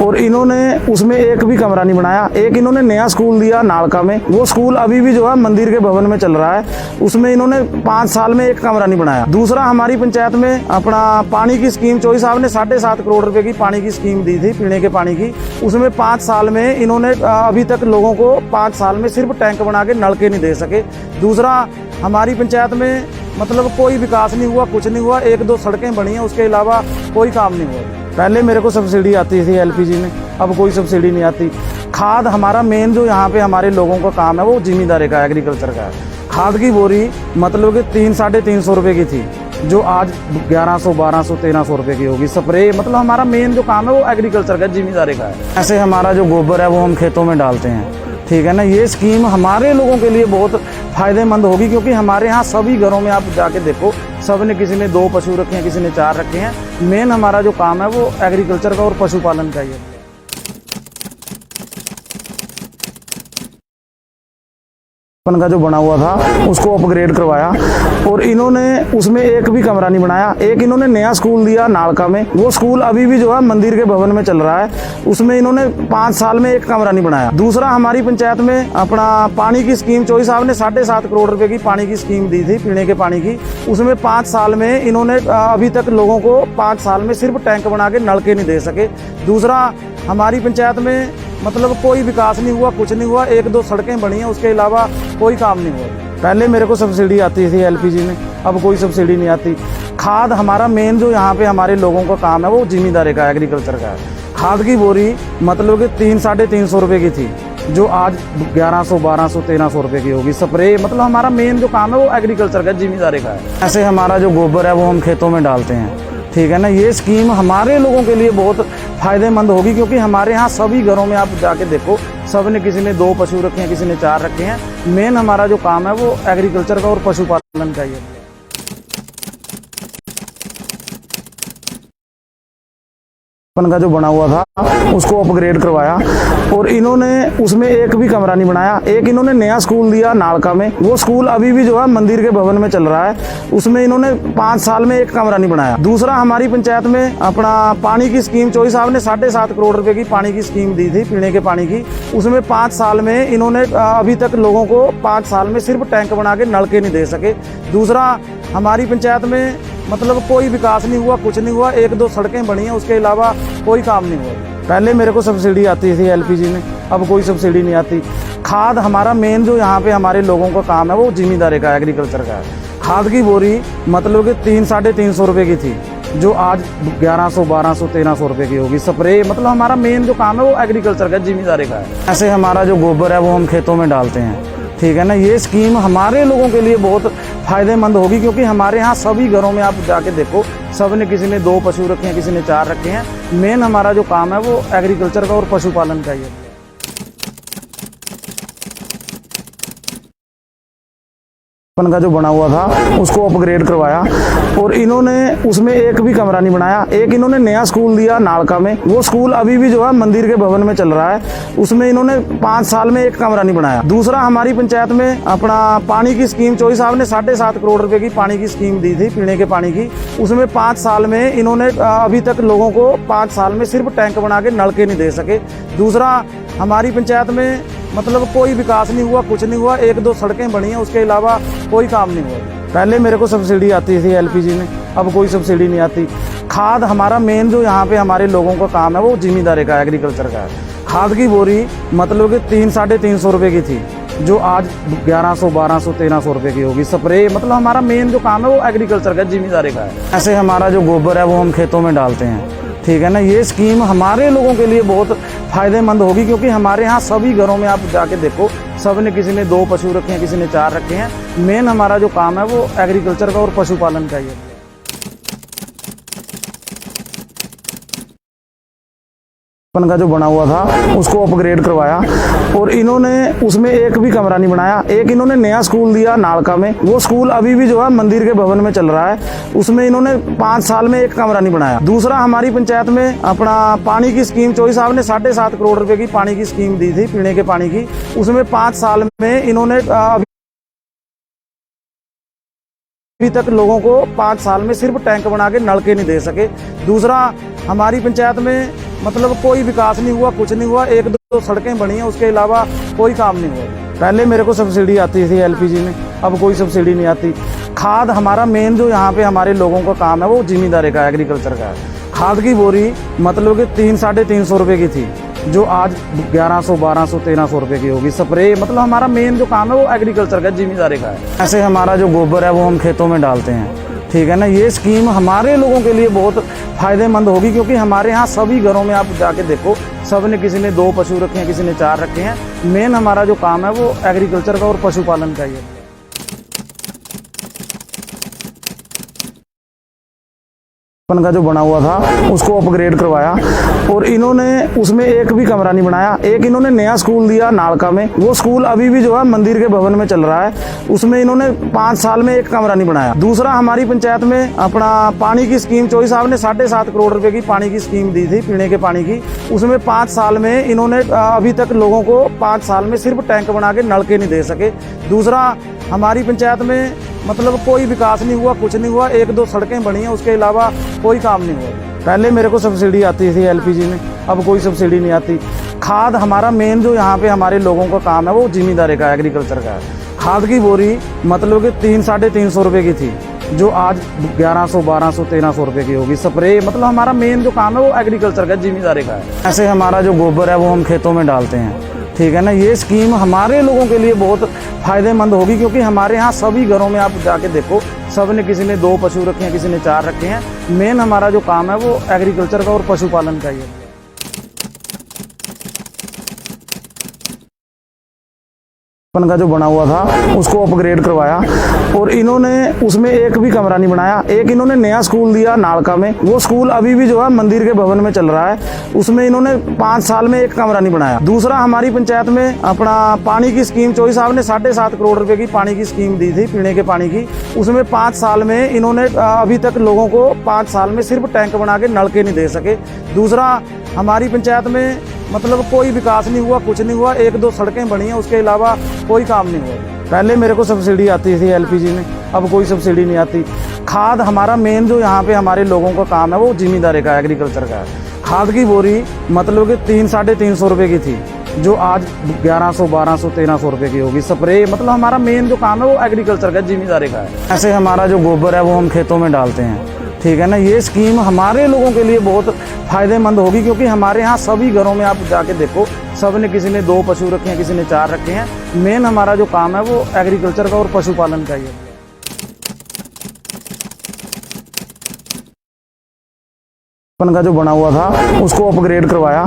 और इन्होंने उसमें एक भी कमरा नहीं बनाया। एक इन्होंने नया स्कूल दिया नालका में, वो स्कूल अभी भी जो है मंदिर के भवन में चल रहा है। उसमें इन्होंने 5 साल में एक कमरा नहीं बनाया। दूसरा, हमारी पंचायत में अपना पानी की स्कीम, चौधरी साहब ने 7.5 करोड़ रुपए की पानी की स्कीम दी थी, पीने के पानी की। उसमें 5 साल में इन्होंने अभी तक लोगों को 5 साल में सिर्फ टैंक बना के नलके नहीं दे सके। दूसरा, हमारी पंचायत में मतलब कोई विकास नहीं हुआ, कुछ नहीं हुआ। 1-2 सड़कें बनी हैं, उसके अलावा कोई काम नहीं हुआ। पहले मेरे को सब्सिडी आती थी एलपीजी में, अब कोई सब्सिडी नहीं आती। खाद हमारा मेन जो यहाँ पे हमारे लोगों का काम है वो जिम्मेदारी का, एग्रीकल्चर का है। खाद की बोरी मतलब कि 300-350 रुपए की थी, जो आज 1100 1200 1300 रुपए की होगी। स्प्रे मतलब हमारा मेन जो काम है वो एग्रीकल्चर का, जिम्मेदारी का है। ऐसे हमारा जो गोबर है वो हम खेतों में डालते हैं, ठीक है ना। ये स्कीम हमारे लोगों के लिए बहुत फायदेमंद होगी, क्योंकि हमारे यहाँ सभी घरों में आप जाके देखो, सब ने, किसी ने 2 पशु रखे हैं, किसी ने 4 रखे हैं। मेन हमारा जो काम है वो एग्रीकल्चर का और पशुपालन का ही है। का जो बना हुआ था उसको अपग्रेड करवाया, और इन्होंने उसमें एक भी कमरा नहीं बनाया। एक इन्होंने नया स्कूल दिया नालका में, वो स्कूल अभी भी जो है मंदिर के भवन में चल रहा है। उसमें इन्होंने 5 साल में एक कमरा नहीं बनाया। दूसरा, हमारी पंचायत में अपना पानी की स्कीम, चौधरी साहब ने 7.5 करोड़ रुपए की पानी की स्कीम दी थी, पीने के पानी की। उसमें 5 साल में इन्होंने अभी तक लोगों को 5 साल में सिर्फ टैंक बना के नलके नहीं दे सके। दूसरा, हमारी पंचायत में मतलब कोई विकास नहीं हुआ, कुछ नहीं हुआ। 1-2 सड़कें बनी हैं, उसके अलावा कोई काम नहीं हुआ। पहले मेरे को सब्सिडी आती थी एलपीजी में, अब कोई सब्सिडी नहीं आती। खाद हमारा मेन जो यहाँ पे हमारे लोगों का काम है वो जिम्मेदारी का, एग्रीकल्चर का है। खाद की बोरी मतलब कि 300-350 रुपए की थी, जो आज 1100 1200 1300 रुपए की होगी। स्प्रे मतलब हमारा मेन जो काम है वो एग्रीकल्चर का, जिम्मेदारी का है। ऐसे हमारा जो गोबर है वो हम खेतों में डालते हैं, ठीक है ना। ये स्कीम हमारे लोगों के लिए बहुत फायदेमंद होगी, क्योंकि हमारे यहाँ सभी घरों में आप जाके देखो, सब ने, किसी ने 2 पशु रखे हैं, किसी ने 4 रखे हैं। मेन हमारा जो काम है वो एग्रीकल्चर का और पशुपालन का ही है। का जो बना हुआ था उसको अपग्रेड करवाया, और इन्होंने उसमें एक भी कमरा नहीं बनाया। एक इन्होंने नया स्कूल दिया नालका में, वो स्कूल अभी भी जो है मंदिर के भवन में चल रहा है। उसमें इन्होंने 5 साल में एक कमरा नहीं बनाया। दूसरा, हमारी पंचायत में अपना पानी की स्कीम, चौधरी साहब ने 7.5 करोड़ रुपए की पानी की स्कीम दी थी, पीने के पानी की। उसमें 5 साल में इन्होंने अभी तक लोगों को 5 साल में सिर्फ टैंक बना के नलके नहीं दे सके। दूसरा, हमारी पंचायत में मतलब कोई विकास नहीं हुआ, कुछ नहीं हुआ। 1-2 सड़कें बनी हैं, उसके अलावा कोई काम नहीं हुआ। पहले मेरे को सब्सिडी आती थी एलपीजी में, अब कोई सब्सिडी नहीं आती। खाद हमारा मेन जो यहाँ पे हमारे लोगों का काम है वो जिम्मेदारी का, एग्रीकल्चर का है। खाद की बोरी मतलब कि 300-350 रुपए की थी, जो आज 1100 1200 1300 रुपए की होगी। स्प्रे मतलब हमारा मेन जो काम है वो एग्रीकल्चर का, जिम्मेदारी का है। ऐसे हमारा जो गोबर है वो हम खेतों में डालते हैं, ठीक है ना। ये स्कीम हमारे लोगों के लिए बहुत फायदेमंद होगी, क्योंकि हमारे यहाँ सभी घरों में आप जाके देखो, सब ने, किसी ने 2 पशु रखे हैं, किसी ने 4 रखे हैं। मेन हमारा जो काम है वो एग्रीकल्चर का और पशुपालन का ही है। का जो बना हुआ था उसको अपग्रेड करवाया, और इन्होंने उसमें एक भी कमरा नहीं बनाया। एक इन्होंने नया स्कूल दिया नालका में, वो स्कूल अभी भी जो है मंदिर के भवन में चल रहा है। उसमें इन्होंने 5 साल में एक कमरा नहीं बनाया। दूसरा, हमारी पंचायत में अपना पानी की स्कीम, चौधरी साहब ने 7.5 करोड़ रुपए की पानी की स्कीम दी थी, पीने के पानी की। उसमें 5 साल में इन्होंने अभी तक लोगों को 5 साल में सिर्फ टैंक बना के नलके नहीं दे सके। दूसरा, हमारी पंचायत में मतलब कोई विकास नहीं हुआ, कुछ नहीं हुआ। 1-2 सड़कें बनी हैं, उसके अलावा कोई काम नहीं हुआ। पहले मेरे को सब्सिडी आती थी एलपीजी में, अब कोई सब्सिडी नहीं आती। खाद हमारा मेन जो यहाँ पे हमारे लोगों का काम है वो जिम्मेदारी का, एग्रीकल्चर का है। खाद की बोरी मतलब कि 300-350 रुपए की थी, जो आज 1100 1200 1300 रुपए की होगी। स्प्रे मतलब हमारा मेन जो काम है वो एग्रीकल्चर का, जिम्मेदारी का है। ऐसे हमारा जो गोबर है वो हम खेतों में डालते हैं, ठीक है ना। ये स्कीम हमारे लोगों के लिए बहुत फायदेमंद होगी, क्योंकि हमारे यहाँ सभी घरों में आप जाके देखो, सब ने, किसी ने 2 पशु रखे हैं, किसी ने 4 रखे हैं। मेन हमारा जो काम है वो एग्रीकल्चर का और पशुपालन का ही है। का जो बना हुआ था उसको अपग्रेड करवाया और इन्होंने उसमें एक भी कमरा नहीं बनाया। एक इन्होंने नया स्कूल दिया नालका में, वो स्कूल अभी भी जो है मंदिर के भवन में चल रहा है। उसमें इन्होंने 5 साल में एक कमरा नहीं बनाया। दूसरा, हमारी पंचायत में अपना पानी की स्कीम चौधरी साहब ने 7.5 करोड़ रुपए की पानी की स्कीम दी थी, पीने के पानी की। उसमें 5 साल में इन्होंने अभी तक लोगों को 5 साल में सिर्फ टैंक बना के नल के नहीं दे सके। दूसरा, हमारी पंचायत में मतलब कोई विकास नहीं हुआ, कुछ नहीं हुआ। 1-2 सड़कें बनी हैं, उसके अलावा कोई काम नहीं हुआ। पहले मेरे को सब्सिडी आती थी एलपीजी में, अब कोई सब्सिडी नहीं आती। खाद हमारा मेन जो यहाँ पे हमारे लोगों का काम है वो जिम्मेदारी का, एग्रीकल्चर का है। खाद की बोरी मतलब कि 300-350 रुपए की थी, जो आज 1100, 1200, 1300 रुपए की होगी। स्प्रे मतलब हमारा मेन जो काम है वो एग्रीकल्चर का, जिम्मेदारी का है। ऐसे हमारा जो गोबर है वो हम खेतों में डालते हैं, ठीक है ना। ये स्कीम हमारे लोगों के लिए बहुत फायदेमंद होगी, क्योंकि हमारे यहाँ सभी घरों में आप जाके देखो, सब ने किसी ने 2 पशु रखे हैं, किसी ने 4 रखे हैं। मेन हमारा जो काम है वो एग्रीकल्चर का और पशुपालन का ही है। का जो बना हुआ था उसको अपग्रेड करवाया और इन्होंने उसमें एक भी कमरा नहीं बनाया। एक इन्होंने नया स्कूल दिया नालका में, वो स्कूल अभी भी जो है मंदिर के भवन में चल रहा है। उसमें इन्होंने 5 साल में एक कमरा नहीं बनाया। दूसरा, हमारी पंचायत में अपना पानी की स्कीम चौधरी साहब ने 7.5 करोड़ रुपए की पानी की स्कीम दी थी, पीने के पानी की। उसमें 5 साल में इन्होंने अभी तक लोगों को 5 साल में सिर्फ टैंक बना के नल के नहीं दे सके। दूसरा, हमारी पंचायत में मतलब कोई विकास नहीं हुआ, कुछ नहीं हुआ। 1-2 सड़कें बनी हैं, उसके अलावा कोई काम नहीं हुआ। पहले मेरे को सब्सिडी आती थी एलपीजी में, अब कोई सब्सिडी नहीं आती। खाद हमारा मेन जो यहाँ पे हमारे लोगों का काम है वो जिम्मेदारी का, एग्रीकल्चर का है। खाद की बोरी मतलब कि 300-350 रुपए की थी, जो आज 1100, 1200, 1300 रुपए की होगी। स्प्रे मतलब हमारा मेन जो काम है वो एग्रीकल्चर का, जिम्मेदारी का है। ऐसे हमारा जो गोबर है वो हम खेतों में डालते हैं, ठीक है ना। ये स्कीम हमारे लोगों के लिए बहुत फायदेमंद होगी, क्योंकि हमारे यहाँ सभी घरों में आप जाके देखो, सब ने किसी ने 2 पशु रखे हैं, किसी ने 4 रखे हैं। मेन हमारा जो काम है वो एग्रीकल्चर का और पशुपालन का ही है। का जो बना हुआ था उसको अपग्रेड करवाया और इन्होंने उसमें एक भी कमरा नहीं बनाया। एक इन्होंने नया स्कूल दिया नालका में, वो स्कूल अभी भी जो है मंदिर के भवन में चल रहा है। उसमें इन्होंने 5 साल में एक कमरा नहीं बनाया। दूसरा, हमारी पंचायत में अपना पानी की स्कीम चौधरी साहब ने 7.5 करोड़ रुपए की पानी की स्कीम दी थी, पीने के पानी की। उसमें 5 साल में इन्होंने अभी तक लोगों को 5 साल में सिर्फ टैंक बना के नल के नहीं दे सके। दूसरा, हमारी पंचायत में मतलब कोई विकास नहीं हुआ, कुछ नहीं हुआ। 1-2 सड़कें बनी हैं, उसके अलावा कोई काम नहीं हुआ। पहले मेरे को सब्सिडी आती थी एलपीजी में, अब कोई सब्सिडी नहीं आती। खाद हमारा मेन जो यहाँ पे हमारे लोगों का काम है वो जिम्मेदारी का, एग्रीकल्चर का है। खाद की बोरी मतलब कि 300-350 रुपए की थी, जो आज 1100, 1200, 1300 रुपए की होगी। स्प्रे मतलब हमारा मेन जो काम है वो एग्रीकल्चर का, जिम्मेदारी का है। ऐसे हमारा जो गोबर है वो हम खेतों में डालते हैं, ठीक है ना। ये स्कीम हमारे लोगों के लिए बहुत फायदेमंद होगी, क्योंकि हमारे यहाँ सभी घरों में आप जाके देखो, सब ने किसी ने 2 पशु रखे हैं, किसी ने 4 रखे हैं। मेन हमारा जो काम है वो एग्रीकल्चर का और पशुपालन का ही है। का जो बना हुआ था उसको अपग्रेड करवाया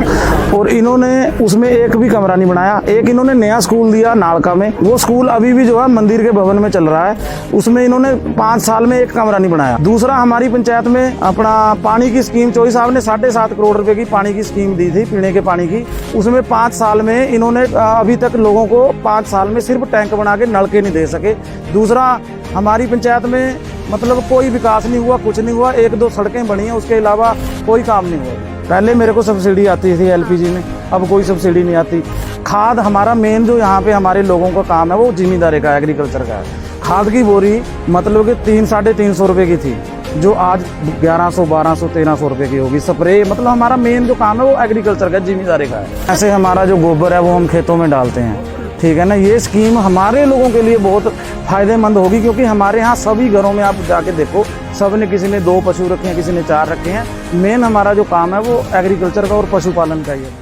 और इन्होंने उसमें एक भी कमरा नहीं बनाया। एक इन्होंने नया स्कूल दिया नालका में, वो स्कूल अभी भी जो है मंदिर के भवन में चल रहा है। उसमें इन्होंने 5 साल में एक कमरा नहीं बनाया। दूसरा, हमारी पंचायत में अपना पानी की स्कीम चौधरी साहब ने 7.5 करोड़ रुपए की पानी की स्कीम दी थी, पीने के पानी की। उसमें 5 साल में इन्होंने अभी तक लोगों को 5 साल में सिर्फ टैंक बना के नल के नहीं दे सके। दूसरा, हमारी पंचायत में मतलब कोई विकास नहीं हुआ, कुछ नहीं हुआ। 1-2 सड़कें बनी हैं, उसके अलावा कोई काम नहीं हुआ। पहले मेरे को सब्सिडी आती थी एलपीजी में, अब कोई सब्सिडी नहीं आती। खाद हमारा मेन जो यहाँ पे हमारे लोगों का काम है वो जिम्मेदारी का, एग्रीकल्चर का है। खाद की बोरी मतलब कि 300-350 रुपए की थी, जो आज 1100, 1200, 1300 रुपए की होगी। स्प्रे मतलब हमारा मेन जो काम है वो एग्रीकल्चर का, जिम्मेदारी का है। ऐसे हमारा जो गोबर है वो हम खेतों में डालते हैं, ठीक है ना। ये स्कीम हमारे लोगों के लिए बहुत फायदेमंद होगी, क्योंकि हमारे यहाँ सभी घरों में आप जाके देखो, सब ने किसी ने 2 पशु रखे हैं, किसी ने 4 रखे हैं। मेन हमारा जो काम है वो एग्रीकल्चर का और पशुपालन का ही है।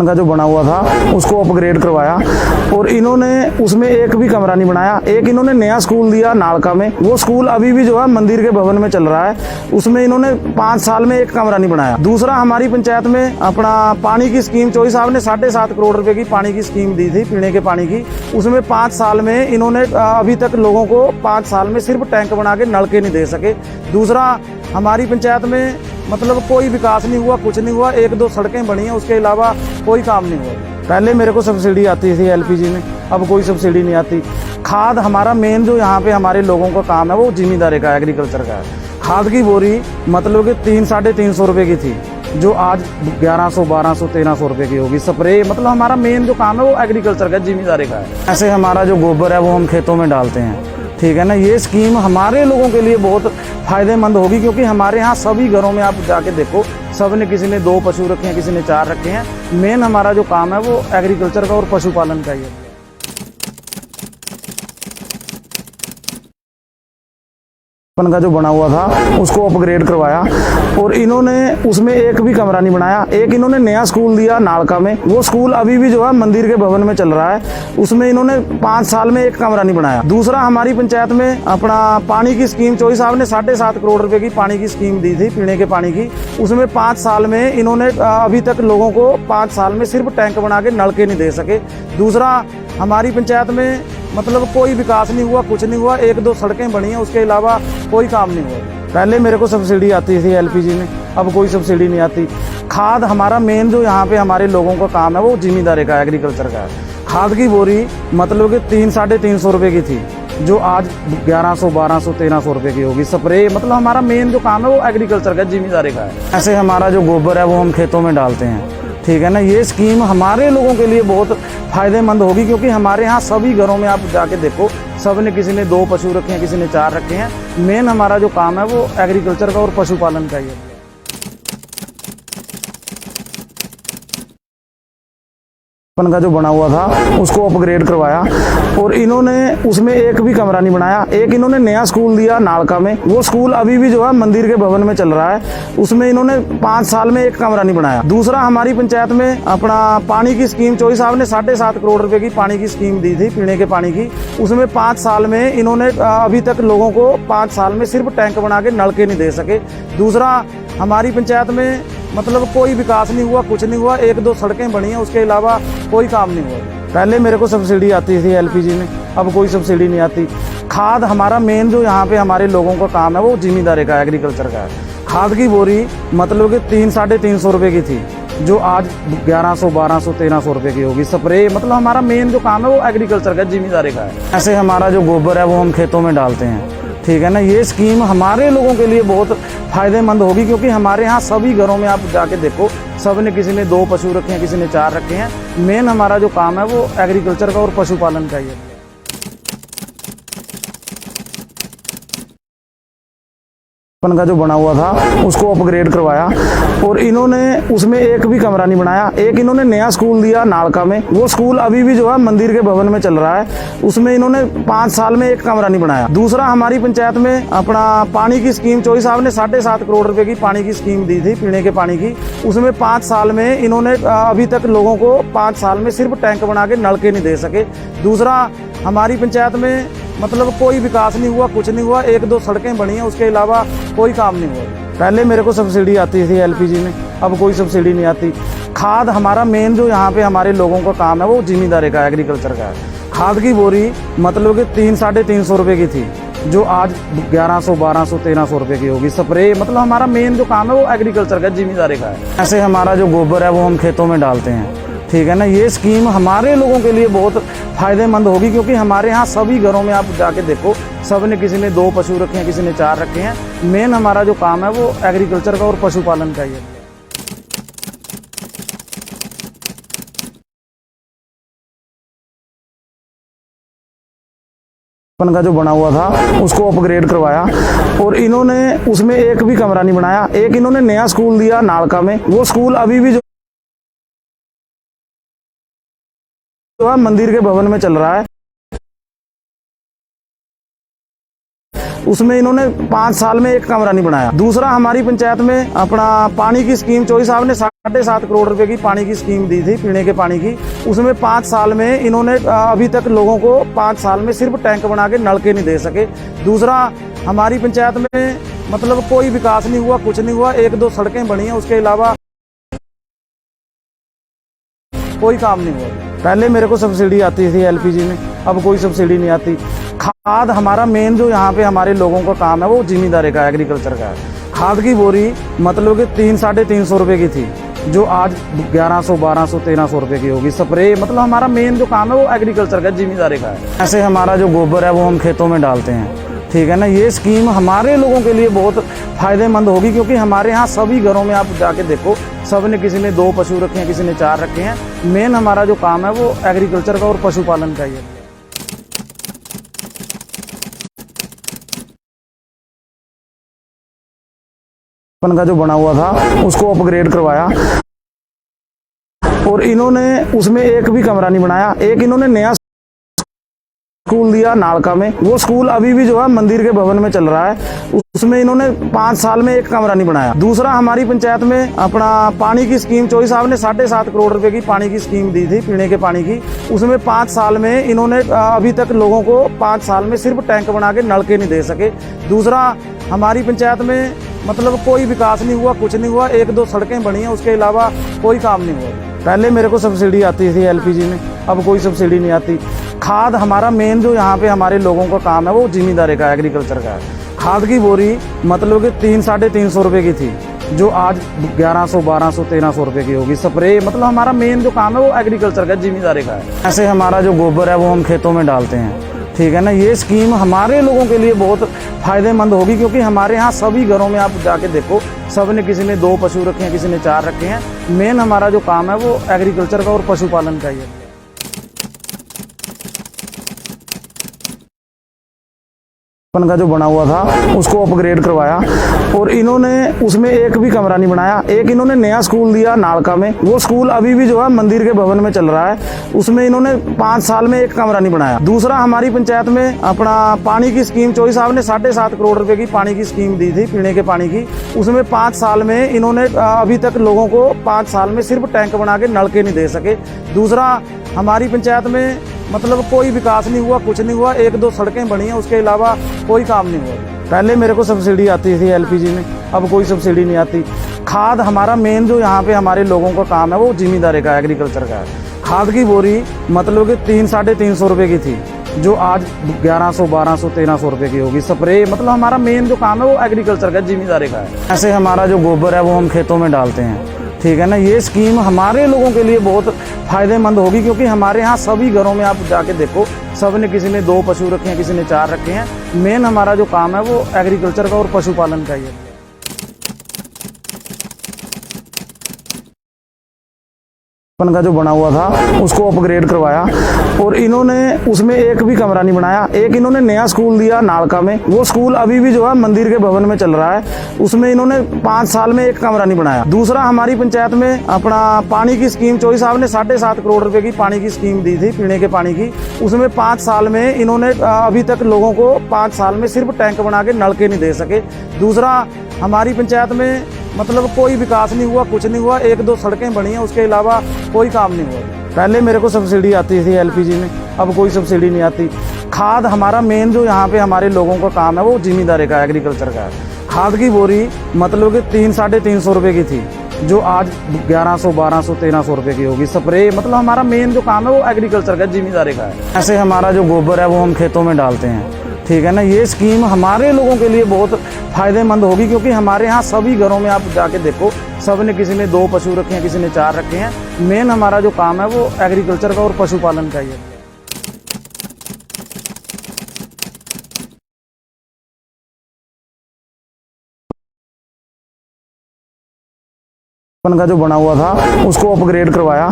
का जो बना हुआ था उसको अपग्रेड करवाया और इन्होंने उसमें एक भी कमरा नहीं बनाया। एक इन्होंने नया स्कूल दिया नालका में, वो स्कूल अभी भी जो है मंदिर के भवन में चल रहा है। उसमें इन्होंने 5 साल में एक कमरा नहीं बनाया। दूसरा, हमारी पंचायत में अपना पानी की स्कीम चौधरी साहब ने 7.5 करोड़ रुपए की पानी की स्कीम दी थी पीने के पानी की। उसमें 5 साल में इन्होंने अभी तक लोगों को 5 साल में सिर्फ टैंक बना के नलके नहीं दे सके। दूसरा, हमारी पंचायत में मतलब कोई विकास नहीं हुआ, कुछ नहीं हुआ। 1-2 सड़कें बनी हैं, उसके अलावा कोई काम नहीं हुआ। पहले मेरे को सब्सिडी आती थी एलपीजी में, अब कोई सब्सिडी नहीं आती। खाद हमारा मेन जो यहाँ पे हमारे लोगों का काम है वो जिम्मेदारी का, एग्रीकल्चर का है। खाद की बोरी मतलब कि 300-350 रुपए की थी, जो आज 1100-1200-1300 रुपए की होगी। स्प्रे मतलब हमारा मेन जो काम है वो एग्रीकल्चर का, जिम्मेदारी का है। ऐसे हमारा जो गोबर है वो हम खेतों में डालते हैं, ठीक है ना। ये स्कीम हमारे लोगों के लिए बहुत फायदेमंद होगी, क्योंकि हमारे यहाँ सभी घरों में आप जाके देखो, सब ने किसी ने 2 पशु रखे हैं, किसी ने 4 रखे हैं। मेन हमारा जो काम है वो एग्रीकल्चर का और पशुपालन का ही है। का जो बना हुआ था उसको अपग्रेड करवाया और इन्होंने उसमें एक भी कमरा नहीं बनाया। एक इन्होंने नया स्कूल दिया नालका में, वो स्कूल अभी भी जो है मंदिर के भवन में चल रहा है। उसमें इन्होंने 5 साल में एक कमरा नहीं बनाया। दूसरा, हमारी पंचायत में अपना पानी की स्कीम चौधरी साहब ने 7.5 करोड़ रुपए की पानी की स्कीम दी थी पीने के पानी की। उसमें 5 साल में इन्होंने अभी तक लोगों को 5 साल में सिर्फ टैंक बना के नलके नहीं दे सके। दूसरा, हमारी पंचायत में मतलब कोई विकास नहीं हुआ, कुछ नहीं हुआ। 1-2 सड़कें बनी हैं, उसके अलावा कोई काम नहीं हुआ। पहले मेरे को सब्सिडी आती थी एलपीजी में, अब कोई सब्सिडी नहीं आती। खाद हमारा मेन जो यहाँ पे हमारे लोगों का काम है वो जिम्मेदारी का, एग्रीकल्चर का है। खाद की बोरी मतलब कि 300-350 रुपए की थी, जो आज 1100-1200-1300 रुपए की होगी। स्प्रे मतलब हमारा मेन जो काम है वो एग्रीकल्चर का, जिम्मेदारी का है। ऐसे हमारा जो गोबर है वो हम खेतों में डालते हैं, ठीक है ना। ये स्कीम हमारे लोगों के लिए बहुत फायदेमंद होगी, क्योंकि हमारे यहाँ सभी घरों में आप जाके देखो, सब ने किसी ने 2 पशु रखे हैं, किसी ने 4 रखे हैं। मेन हमारा जो काम है वो एग्रीकल्चर का और पशुपालन का ही है। का जो बना हुआ था उसको अपग्रेड करवाया और इन्होंने उसमें एक भी कमरा नहीं बनाया। एक इन्होंने नया स्कूल दिया नालका में, वो स्कूल अभी भी जो है मंदिर के भवन में चल रहा है। उसमें इन्होंने 5 साल में एक कमरा नहीं बनाया। दूसरा, हमारी पंचायत में अपना पानी की स्कीम चौधरी साहब ने 7.5 करोड़ रुपए की पानी की स्कीम दी थी पीने के पानी की। उसमें 5 साल में इन्होंने अभी तक लोगों को 5 साल में सिर्फ टैंक बना के नलके नहीं दे सके। दूसरा, हमारी पंचायत में मतलब कोई विकास नहीं हुआ, कुछ नहीं हुआ। 1-2 सड़कें बनी हैं, उसके अलावा कोई काम नहीं हुआ। पहले मेरे को सब्सिडी आती थी एलपीजी में, अब कोई सब्सिडी नहीं आती। खाद हमारा मेन जो यहाँ पे हमारे लोगों का काम है वो जिम्मेदारी का, एग्रीकल्चर का है। खाद की बोरी मतलब कि 300-350 रुपए की थी, जो आज 1100-1200-1300 रुपए की होगी। स्प्रे मतलब हमारा मेन जो काम है वो एग्रीकल्चर का, जिम्मेदारी का है। ऐसे हमारा जो गोबर है वो हम खेतों में डालते हैं, ठीक है ना। ये स्कीम हमारे लोगों के लिए बहुत फायदेमंद होगी, क्योंकि हमारे यहाँ सभी घरों में आप जाके देखो, सब ने किसी ने 2 पशु रखे हैं, किसी ने 4 रखे हैं। मेन हमारा जो काम है वो एग्रीकल्चर का और पशुपालन का ही है। का जो बना हुआ था उसको अपग्रेड करवाया और इन्होंने उसमें एक भी कमरा नहीं बनाया। एक इन्होंने नया स्कूल दिया नालका में, वो स्कूल अभी भी जो है मंदिर के भवन में चल रहा है। उसमें इन्होंने 5 साल में एक कमरा नहीं बनाया। दूसरा, हमारी पंचायत में अपना पानी की स्कीम चौधरी साहब ने 7.5 करोड़ रुपए की पानी की स्कीम दी थी पीने के पानी की। उसमें 5 साल में इन्होंने अभी तक लोगों को 5 साल में सिर्फ टैंक बना के नलके नहीं दे सके। दूसरा, हमारी पंचायत में मतलब कोई विकास नहीं हुआ, कुछ नहीं हुआ। 1-2 सड़कें बनी हैं, उसके अलावा कोई काम नहीं हुआ। पहले मेरे को सब्सिडी आती थी एलपीजी में, अब कोई सब्सिडी नहीं आती। खाद हमारा मेन जो यहाँ पे हमारे लोगों का काम है वो जिम्मेदारी का, एग्रीकल्चर का है। खाद की बोरी मतलब कि 300-350 रुपए की थी, जो आज 1100-1200-1300 रुपए की होगी। स्प्रे मतलब हमारा मेन जो काम है वो एग्रीकल्चर का, जिम्मेदारी का है। ऐसे हमारा जो गोबर है वो हम खेतों में डालते हैं, ठीक है ना। ये स्कीम हमारे लोगों के लिए बहुत फायदेमंद होगी, क्योंकि हमारे यहाँ सभी घरों में आप जाके देखो, सब ने किसी ने 2 पशु रखे हैं, किसी ने 4 रखे हैं। मेन हमारा जो काम है वो एग्रीकल्चर का और पशुपालन का ही है। का जो बना हुआ था उसको अपग्रेड करवाया और इन्होंने उसमें एक भी कमरा नहीं बनाया। एक इन्होंने नया स्कूल दिया नालका में, वो स्कूल अभी भी जो है मंदिर के भवन में चल रहा है। उसमें इन्होंने 5 साल में एक कमरा नहीं बनाया। दूसरा, हमारी पंचायत में अपना पानी की स्कीम चौधरी साहब ने 7.5 करोड़ रुपए की पानी की स्कीम दी थी पीने के पानी की। उसमें 5 साल में इन्होंने अभी तक लोगों को 5 साल में सिर्फ टैंक बना के नलके नहीं दे सके। दूसरा, हमारी पंचायत में मतलब कोई विकास नहीं हुआ, कुछ नहीं हुआ। 1-2 सड़कें बनी हैं, उसके अलावा कोई काम नहीं हुआ। पहले मेरे को सब्सिडी आती थी एलपीजी में, अब कोई सब्सिडी नहीं आती। खाद हमारा मेन जो यहाँ पे हमारे लोगों का काम है वो जिम्मेदारी का, एग्रीकल्चर का है। खाद की बोरी मतलब कि 300-350 रुपए की थी, जो आज 1100, 1200, 1300 रुपए की होगी। स्प्रे मतलब हमारा मेन जो काम है वो एग्रीकल्चर का, जिम्मेदारी का है। ऐसे हमारा जो गोबर है वो हम खेतों में डालते हैं, ठीक है ना। ये स्कीम हमारे लोगों के लिए बहुत फायदेमंद होगी, क्योंकि हमारे यहाँ सभी घरों में आप जाके देखो, सब ने, किसी ने 2 पशु रखे हैं, किसी ने 4 रखे हैं। मेन हमारा जो काम है वो एग्रीकल्चर का और पशुपालन का ही है। का जो बना हुआ था उसको अपग्रेड करवाया, और इन्होंने उसमें एक भी कमरा नहीं बनाया। एक इन्होंने नया स्कूल दिया नालका में, वो स्कूल अभी भी जो है मंदिर के भवन में चल रहा है। उसमें इन्होंने 5 साल में एक कमरा नहीं बनाया। दूसरा, हमारी पंचायत में अपना पानी की स्कीम चौधरी साहब ने 7.5 करोड़ रुपए की पानी की स्कीम दी थी पीने के पानी की। उसमें 5 साल में इन्होंने अभी तक लोगों को 5 साल में सिर्फ टैंक बना के नलके नहीं दे सके। दूसरा, हमारी पंचायत में मतलब कोई विकास नहीं हुआ, कुछ नहीं हुआ। 1-2 सड़कें बनी हैं, उसके अलावा कोई काम नहीं हुआ। पहले मेरे को सब्सिडी आती थी एलपीजी में, अब कोई सब्सिडी नहीं आती। खाद हमारा मेन जो यहाँ पे हमारे लोगों का काम है वो जिम्मेदारी का, एग्रीकल्चर का है। खाद की बोरी मतलब कि 300-350 रुपए की थी, जो आज 1100, 1200, 1300 रुपए की होगी। स्प्रे मतलब हमारा मेन जो काम है वो एग्रीकल्चर का, जिम्मेदारी का है। ऐसे हमारा जो गोबर है वो हम खेतों में डालते हैं, ठीक है ना। ये स्कीम हमारे लोगों के लिए बहुत फायदेमंद होगी, क्योंकि हमारे यहाँ सभी घरों में आप जाके देखो, सब ने, किसी ने 2 पशु रखे हैं, किसी ने 4 रखे हैं। मेन हमारा जो काम है वो एग्रीकल्चर का और पशुपालन का ही है। का जो बना हुआ था उसको अपग्रेड करवाया, और इन्होंने उसमें एक भी कमरा नहीं बनाया। एक इन्होंने नया स्कूल दिया नालका में, वो स्कूल अभी भी जो है मंदिर के भवन में चल रहा है। उसमें इन्होंने 5 साल में एक कमरा नहीं बनाया। दूसरा, हमारी पंचायत में अपना पानी की स्कीम चौधरी साहब ने 7.5 करोड़ रुपए की पानी की स्कीम दी थी पीने के पानी की। उसमें 5 साल में इन्होंने अभी तक लोगों को 5 साल में सिर्फ टैंक बना के नलके नहीं दे सके। दूसरा, हमारी पंचायत में मतलब कोई विकास नहीं हुआ, कुछ नहीं हुआ। 1-2 सड़कें बनी हैं, उसके अलावा कोई काम नहीं हुआ। पहले मेरे को सब्सिडी आती थी एलपीजी में, अब कोई सब्सिडी नहीं आती। खाद हमारा मेन जो यहाँ पे हमारे लोगों का काम है वो जिम्मेदारी का, एग्रीकल्चर का है। खाद की बोरी मतलब कि 300-350 रुपए की थी, जो आज 1100, 1200, 1300 रुपए की होगी। स्प्रे मतलब हमारा मेन जो काम है वो एग्रीकल्चर का, जिम्मेदारी का है। ऐसे हमारा जो गोबर है वो हम खेतों में डालते हैं, ठीक है ना। ये स्कीम हमारे लोगों के लिए बहुत फायदेमंद होगी, क्योंकि हमारे यहाँ सभी घरों में आप जाके देखो, सब ने, किसी ने 2 पशु रखे हैं, किसी ने 4 रखे हैं। मेन हमारा जो काम है वो एग्रीकल्चर का और पशुपालन का ही है। का जो बना हुआ था उसको अपग्रेड करवाया, और इन्होंने उसमें एक भी कमरा नहीं बनाया। एक इन्होंने नया स्कूल दिया नालका में, वो स्कूल अभी भी जो है मंदिर के भवन में चल रहा है। उसमें इन्होंने 5 साल में एक कमरा नहीं बनाया। दूसरा, हमारी पंचायत में अपना पानी की स्कीम चौधरी साहब ने 7.5 करोड़ रुपए की पानी की स्कीम दी थी पीने के पानी की। उसमें 5 साल में इन्होंने अभी तक लोगों को 5 साल में सिर्फ टैंक बना के नलके नहीं दे सके। दूसरा, हमारी पंचायत में मतलब कोई विकास नहीं हुआ, कुछ नहीं हुआ। 1-2 सड़कें बनी हैं, उसके अलावा कोई काम नहीं हुआ। पहले मेरे को सब्सिडी आती थी एलपीजी में, अब कोई सब्सिडी नहीं आती। खाद हमारा मेन जो यहाँ पे हमारे लोगों का काम है वो जिम्मेदारी का, एग्रीकल्चर का है। खाद की बोरी मतलब कि 300-350 रुपए की थी, जो आज 1100, 1200, 1300 रुपए की होगी। स्प्रे मतलब हमारा मेन जो काम है वो एग्रीकल्चर का, जिम्मेदारी का है। ऐसे हमारा जो गोबर है वो हम खेतों में डालते हैं, ठीक है ना। ये स्कीम हमारे लोगों के लिए बहुत फायदेमंद होगी, क्योंकि हमारे यहाँ सभी घरों में आप जाके देखो, सब ने, किसी ने 2 पशु रखे हैं, किसी ने 4 रखे हैं। मेन हमारा जो काम है वो एग्रीकल्चर का और पशुपालन का ही है। का जो बना हुआ था उसको अपग्रेड करवाया,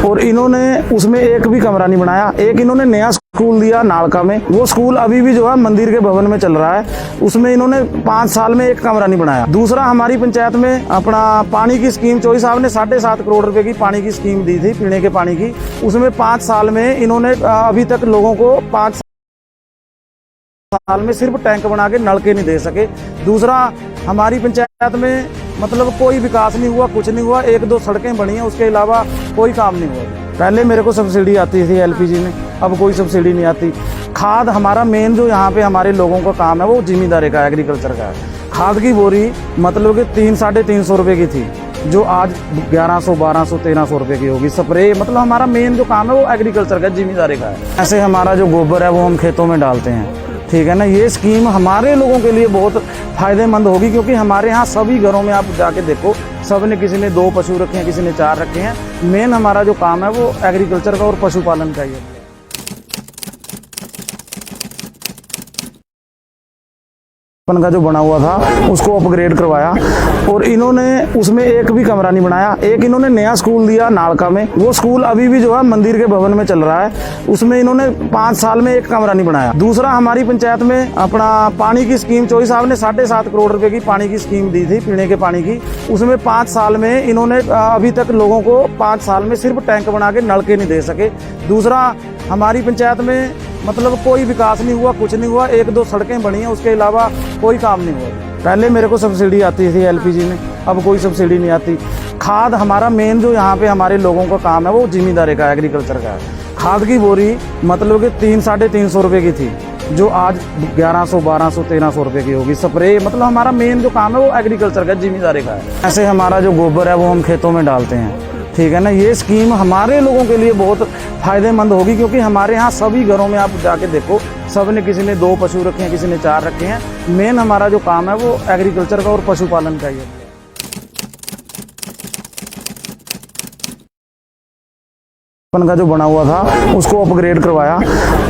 और इन्होंने उसमें एक भी कमरा नहीं बनाया। एक इन्होंने नया स्कूल दिया नालका में, वो स्कूल अभी भी जो है मंदिर के भवन में चल रहा है। उसमें इन्होंने 5 साल में एक कमरा नहीं बनाया। दूसरा, हमारी पंचायत में अपना पानी की स्कीम चौधरी साहब ने 7.5 करोड़ रुपए की पानी की स्कीम दी थी पीने के पानी की। उसमें 5 साल में इन्होंने अभी तक लोगों को 5 साल में सिर्फ टैंक बना के नलके नहीं दे सके। दूसरा, हमारी पंचायत में मतलब कोई विकास नहीं हुआ, कुछ नहीं हुआ। 1-2 सड़कें बनी हैं, उसके अलावा कोई काम नहीं हुआ। पहले मेरे को सब्सिडी आती थी एलपीजी में, अब कोई सब्सिडी नहीं आती। खाद हमारा मेन जो यहाँ पे हमारे लोगों का काम है वो जिम्मेदारी का, एग्रीकल्चर का है। खाद की बोरी मतलब कि 300-350 रुपए की थी, जो आज 1100-1200-1300 रुपए की होगी। स्प्रे मतलब हमारा मेन जो काम है वो एग्रीकल्चर का, जिम्मेदारी का है। ऐसे हमारा जो गोबर है वो हम खेतों में डालते हैं, ठीक है ना। ये स्कीम हमारे लोगों के लिए बहुत फायदेमंद होगी, क्योंकि हमारे यहाँ सभी घरों में आप जाके देखो, सब ने, किसी ने 2 पशु रखे हैं, किसी ने 4 रखे हैं। मेन हमारा जो काम है वो एग्रीकल्चर का और पशुपालन का ही है। का जो बना हुआ था उसको अपग्रेड करवाया, और इन्होंने उसमें एक भी कमरा नहीं बनाया। एक इन्होंने नया स्कूल दिया नालका में, वो स्कूल अभी भी जो है मंदिर के भवन में चल रहा है। उसमें इन्होंने 5 साल में एक कमरा नहीं बनाया। दूसरा, हमारी पंचायत में अपना पानी की स्कीम, चौधरी साहब ने 7.5 करोड़ रुपए की पानी की स्कीम दी थी, पीने के पानी की। उसमें 5 साल में इन्होंने अभी तक लोगों को 5 साल में सिर्फ टैंक बना के नलके नहीं दे सके। दूसरा, हमारी पंचायत में मतलब कोई विकास नहीं हुआ, कुछ नहीं हुआ। 1-2 सड़कें बनी हैं, उसके अलावा कोई काम नहीं हुआ। पहले मेरे को सब्सिडी आती थी एलपीजी में, अब कोई सब्सिडी नहीं आती। खाद हमारा मेन जो यहाँ पे हमारे लोगों का काम है वो जिम्मेदारी का, एग्रीकल्चर का है। खाद की बोरी मतलब कि 300-350 रुपए की थी, जो आज 1100-1200-1300 रुपए की होगी। स्प्रे मतलब हमारा मेन जो काम है वो एग्रीकल्चर का, जिम्मेदारी का है। ऐसे हमारा जो गोबर है वो हम खेतों में डालते हैं, ठीक है ना। ये स्कीम हमारे लोगों के लिए बहुत फायदेमंद होगी, क्योंकि हमारे यहाँ सभी घरों में आप जाके देखो, सब ने, किसी ने 2 पशु रखे हैं, किसी ने 4 रखे हैं। मेन हमारा जो काम है वो एग्रीकल्चर का और पशुपालन का ही है। का जो बना हुआ था उसको अपग्रेड करवाया,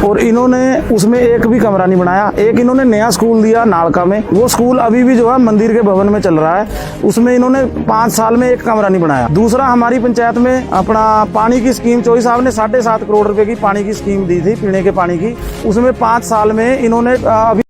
और इन्होंने उसमें एक भी कमरा नहीं बनाया। एक इन्होंने नया स्कूल दिया नालका में, वो स्कूल अभी भी जो है मंदिर के भवन में चल रहा है। उसमें इन्होंने 5 साल में एक कमरा नहीं बनाया। दूसरा, हमारी पंचायत में अपना पानी की स्कीम, चौधरी साहब ने 7.5 करोड़ रुपए की पानी की स्कीम दी थी, पीने के पानी की। उसमें 5 साल में इन्होंने अभी